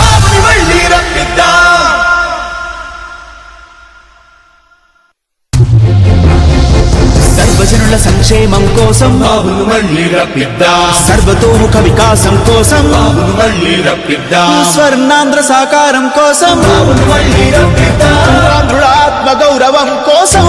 బాబును మళ్ళీ రప్పిద్దాం. సర్వజనుల సంక్షేమం కోసం బాబును మళ్ళీ రప్పిద్దాం. సర్వతోముఖ వికాసం కోసం బాబును మళ్ళీ రప్పిద్దాం. స్వర్ణాంధ్ర సాకారం కోసం బాబును మళ్ళీ రప్పిద్దాం. ఆత్మ గౌరవం కోసం